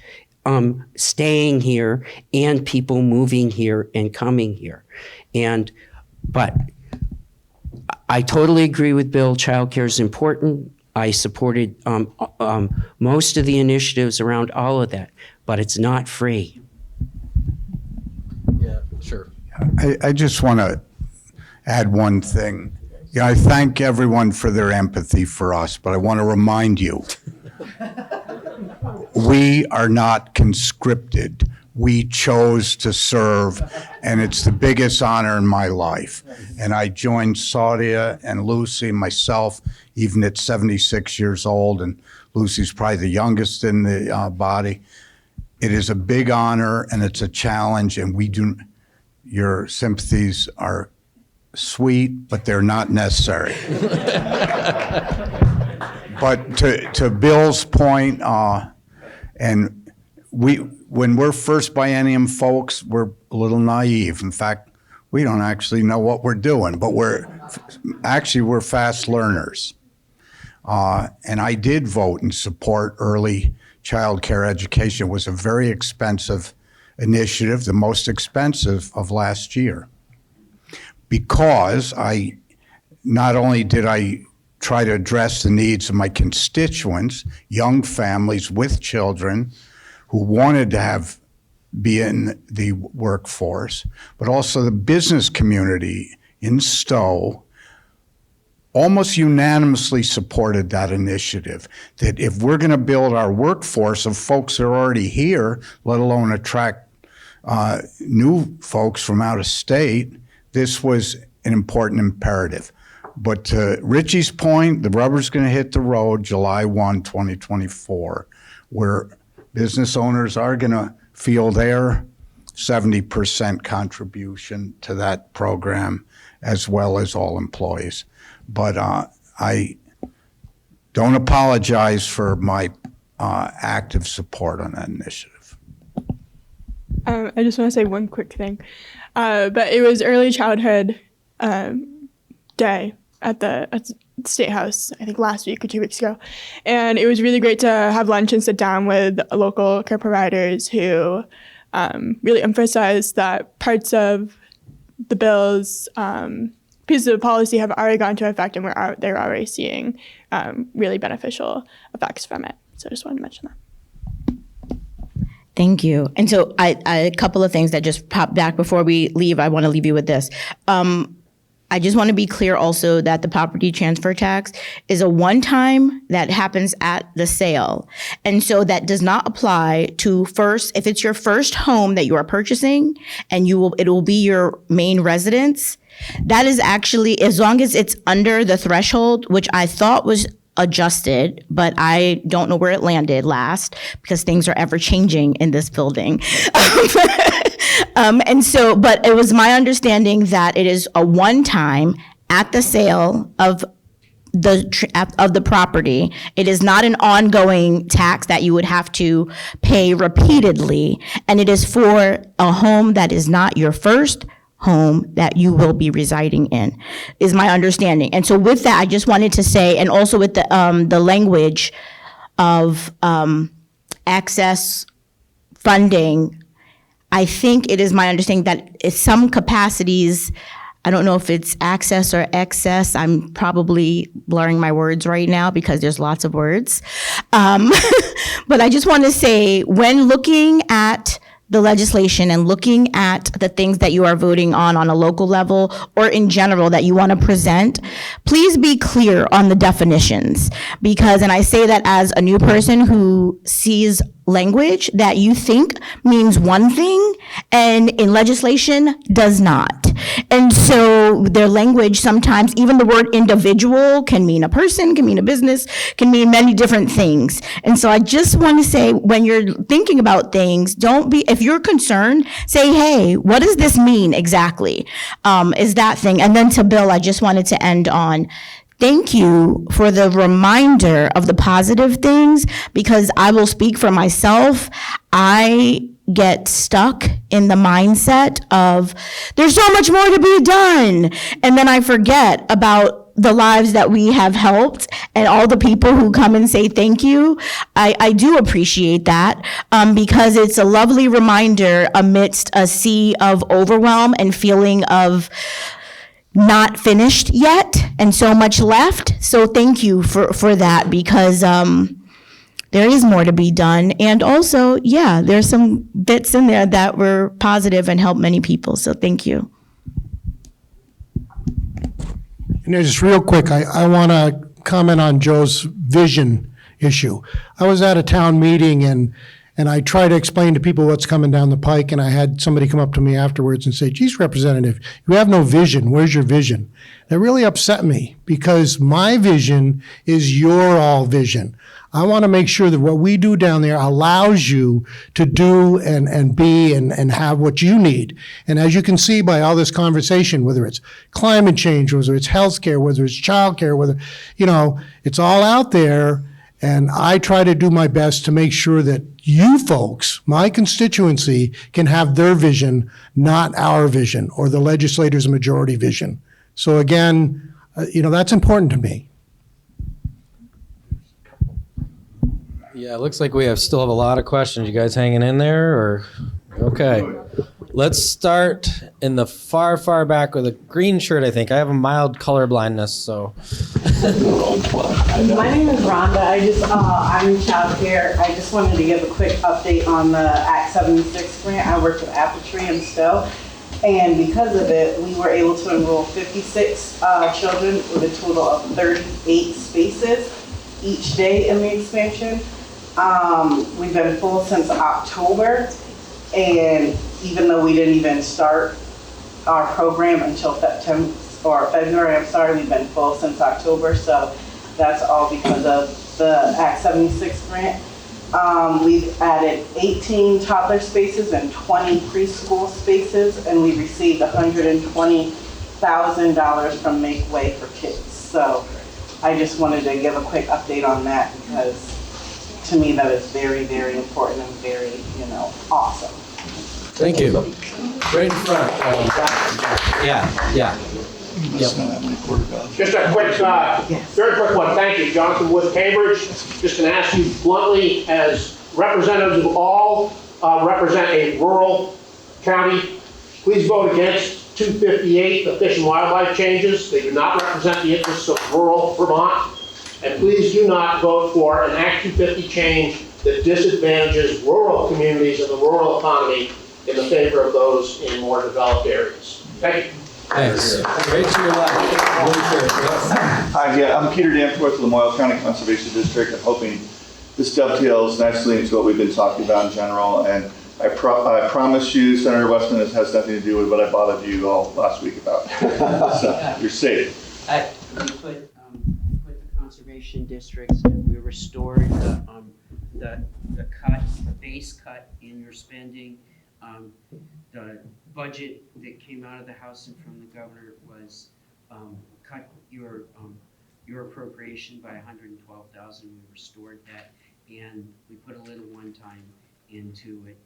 staying here and people moving here and coming here. But I totally agree with Bill. Childcare is important. I supported most of the initiatives around all of that, but it's not free. Yeah, sure. I just want to add one thing. Yeah, I thank everyone for their empathy for us, but I want to remind you, we are not conscripted. We chose to serve, and it's the biggest honor in my life. And I joined Saudia and Lucy, myself, even at 76 years old, and Lucy's probably the youngest in the body. It is a big honor, and it's a challenge, and your sympathies are sweet, but they're not necessary. But to Bill's point, when we're first biennium folks, we're a little naive. In fact, we don't actually know what we're doing, but we're fast learners. And I did vote and support early child care education. It was a very expensive initiative, the most expensive of last year, because not only did I try to address the needs of my constituents, young families with children who wanted to be in the workforce, but also the business community in Stowe almost unanimously supported that initiative, that if we're going to build our workforce of folks that are already here, let alone attract new folks from out of state, this was an important imperative. But to Richie's point, the rubber's going to hit the road July 1, 2024, where business owners are going to feel their 70% contribution to that program, as well as all employees. But I don't apologize for my active support on that initiative. I just want to say one quick thing. But it was Early Childhood Day at the Statehouse, I think last week or 2 weeks ago. And it was really great to have lunch and sit down with local care providers who really emphasized that parts of the bill's pieces of policy have already gone into effect, and they're already seeing really beneficial effects from it. So I just wanted to mention that. Thank you. And so a couple of things that just popped back before we leave. I want to leave you with this. I just want to be clear also that the property transfer tax is a one-time that happens at the sale. And so that does not apply to if it's your first home that you are purchasing and it will be your main residence. That is actually, as long as it's under the threshold, which I thought was adjusted, but I don't know where it landed last because things are ever changing in this building. But it was my understanding that it is a one-time at the sale of the property. It is not an ongoing tax that you would have to pay repeatedly, and it is for a home that is not your first home that you will be residing in, is my understanding. And so with that, I just wanted to say, and also with the language of access funding, I think it is my understanding that in some capacities, I don't know if it's access or excess. I'm probably blurring my words right now because there's lots of words. But I just want to say, when looking at the legislation and looking at the things that you are voting on a local level or in general that you want to present, please be clear on the definitions. Because, and I say that as a new person who sees language that you think means one thing and in legislation does not. And so their language sometimes, even the word individual can mean a person, can mean a business, can mean many different things. And so I just want to say, when you're thinking about things, if you're concerned, say, hey, what does this mean exactly? Is that thing? And then to Bill, I just wanted to end on, thank you for the reminder of the positive things, because I will speak for myself. I get stuck in the mindset of there's so much more to be done. And then I forget about the lives that we have helped and all the people who come and say thank you. I do appreciate that because it's a lovely reminder amidst a sea of overwhelm and feeling of not finished yet and so much left. So thank you for that, because there is more to be done. And also, yeah, there's some bits in there that were positive and helped many people. So thank you. And just real quick, I want to comment on Joe's vision issue. I was at a town meeting and I try to explain to people what's coming down the pike, and I had somebody come up to me afterwards and say, geez, Representative, you have no vision. Where's your vision? That really upset me, because my vision is your all vision. I want to make sure that what we do down there allows you to do and be and have what you need. And as you can see by all this conversation, whether it's climate change, whether it's healthcare, whether it's childcare, whether, it's all out there. And I try to do my best to make sure that you folks, my constituency, can have their vision, not our vision or the legislators' majority vision. So again, that's important to me. Yeah, it looks like we still have a lot of questions. You guys hanging in there, or okay? Let's start in the far, far back with a green shirt. I think I have a mild color blindness, so. My name is Rhonda. I'm child care. I just wanted to give a quick update on the Act 76 grant. I work with Apple and Stowe, and because of it, we were able to enroll 56 children with a total of 38 spaces each day in the expansion. We've been full since October, and even though we didn't even start our program until February, we've been full since October, so that's all because of the Act 76 grant. We've added 18 toddler spaces and 20 preschool spaces, and we received $120,000 from Make Way for Kids. So I just wanted to give a quick update on that because to me that is very, very important and very, awesome. Thank you. Right in front. Yeah. Yep. Just a quick, very quick one. Thank you, Jonathan Wood, Cambridge. Just going to ask you bluntly, as representatives of all represent a rural county, please vote against 258, the Fish and Wildlife changes. They do not represent the interests of rural Vermont. And please do not vote for an Act 250 change that disadvantages rural communities and the rural economy in the favor of those in more developed areas. Thank you. Thanks. Right to your left. Hi, yeah, I'm Peter Danforth, Lamoille County Conservation District. I'm hoping this dovetails nicely into what we've been talking about in general. And I promise you, Senator Westman, this has nothing to do with what I bothered you all last week about. So you're safe. We put the conservation districts, and we restored the base cut in your spending. The budget that came out of the House and from the governor was cut your appropriation by $112,000. We restored that, and we put a little one-time into it,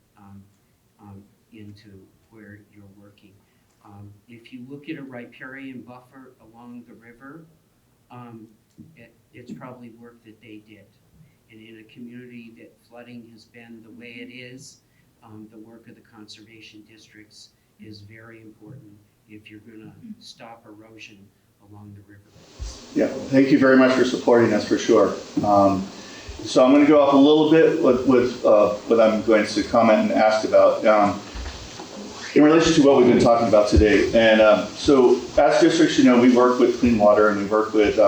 into where you're working. If you look at a riparian buffer along the river, it's probably work that they did. And in a community that flooding has been the way it is, the work of the conservation districts is very important if you're going to stop erosion along the river. Yeah, thank you very much for supporting us, for sure. So I'm going to go off a little bit with what I'm going to comment and ask about in relation to what we've been talking about today. And so as districts, we work with clean water, and we work with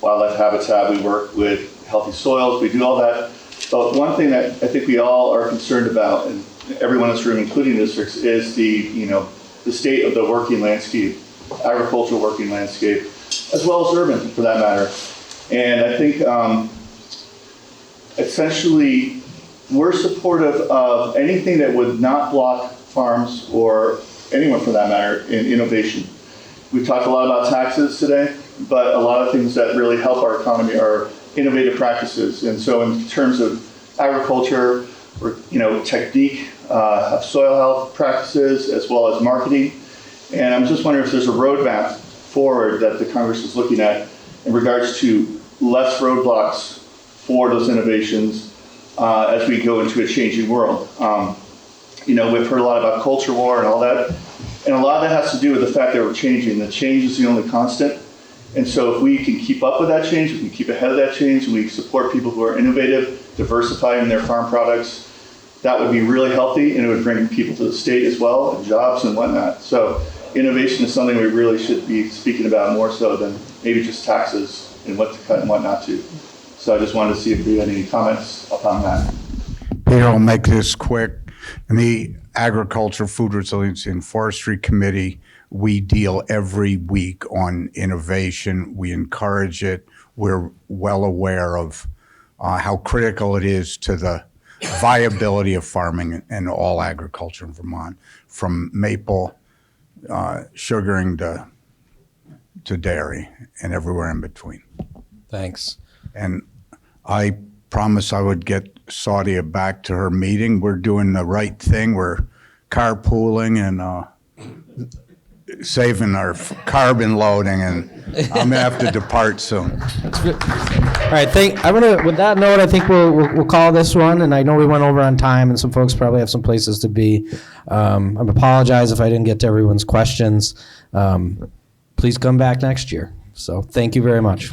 wildlife habitat, we work with healthy soils, we do all that. But one thing that I think we all are concerned about, and everyone in this room, including districts, is the state of the working landscape, agricultural working landscape, as well as urban, for that matter. And I think essentially we're supportive of anything that would not block farms or anyone for that matter in innovation. We've talked a lot about taxes today, but a lot of things that really help our economy are innovative practices. And so in terms of agriculture, or technique, soil health practices, as well as marketing. And I'm just wondering if there's a roadmap forward that the Congress is looking at in regards to less roadblocks for those innovations as we go into a changing world. We've heard a lot about culture war and all that, and a lot of that has to do with the fact that we're changing. The change is the only constant. And so if we can keep up with that change, we can keep ahead of that change, and we support people who are innovative, diversifying their farm products, that would be really healthy, and it would bring people to the state as well, and jobs and whatnot. So innovation is something we really should be speaking about more so than maybe just taxes and what to cut and what not to. So I just wanted to see if you had any comments upon that. Peter, I'll make this quick. In the Agriculture, Food Resiliency, and Forestry Committee, we deal every week on innovation. We encourage it. We're well aware of how critical it is to the viability of farming and all agriculture in Vermont, from maple, sugaring to dairy, and everywhere in between. Thanks. And I promised I would get Saudia back to her meeting. We're doing the right thing. We're carpooling and saving our carbon loading, and I'm gonna have to depart soon. All right, with that note, I think we'll call this one, and I know we went over on time, and some folks probably have some places to be. I apologize if I didn't get to everyone's questions. Please come back next year. So thank you very much.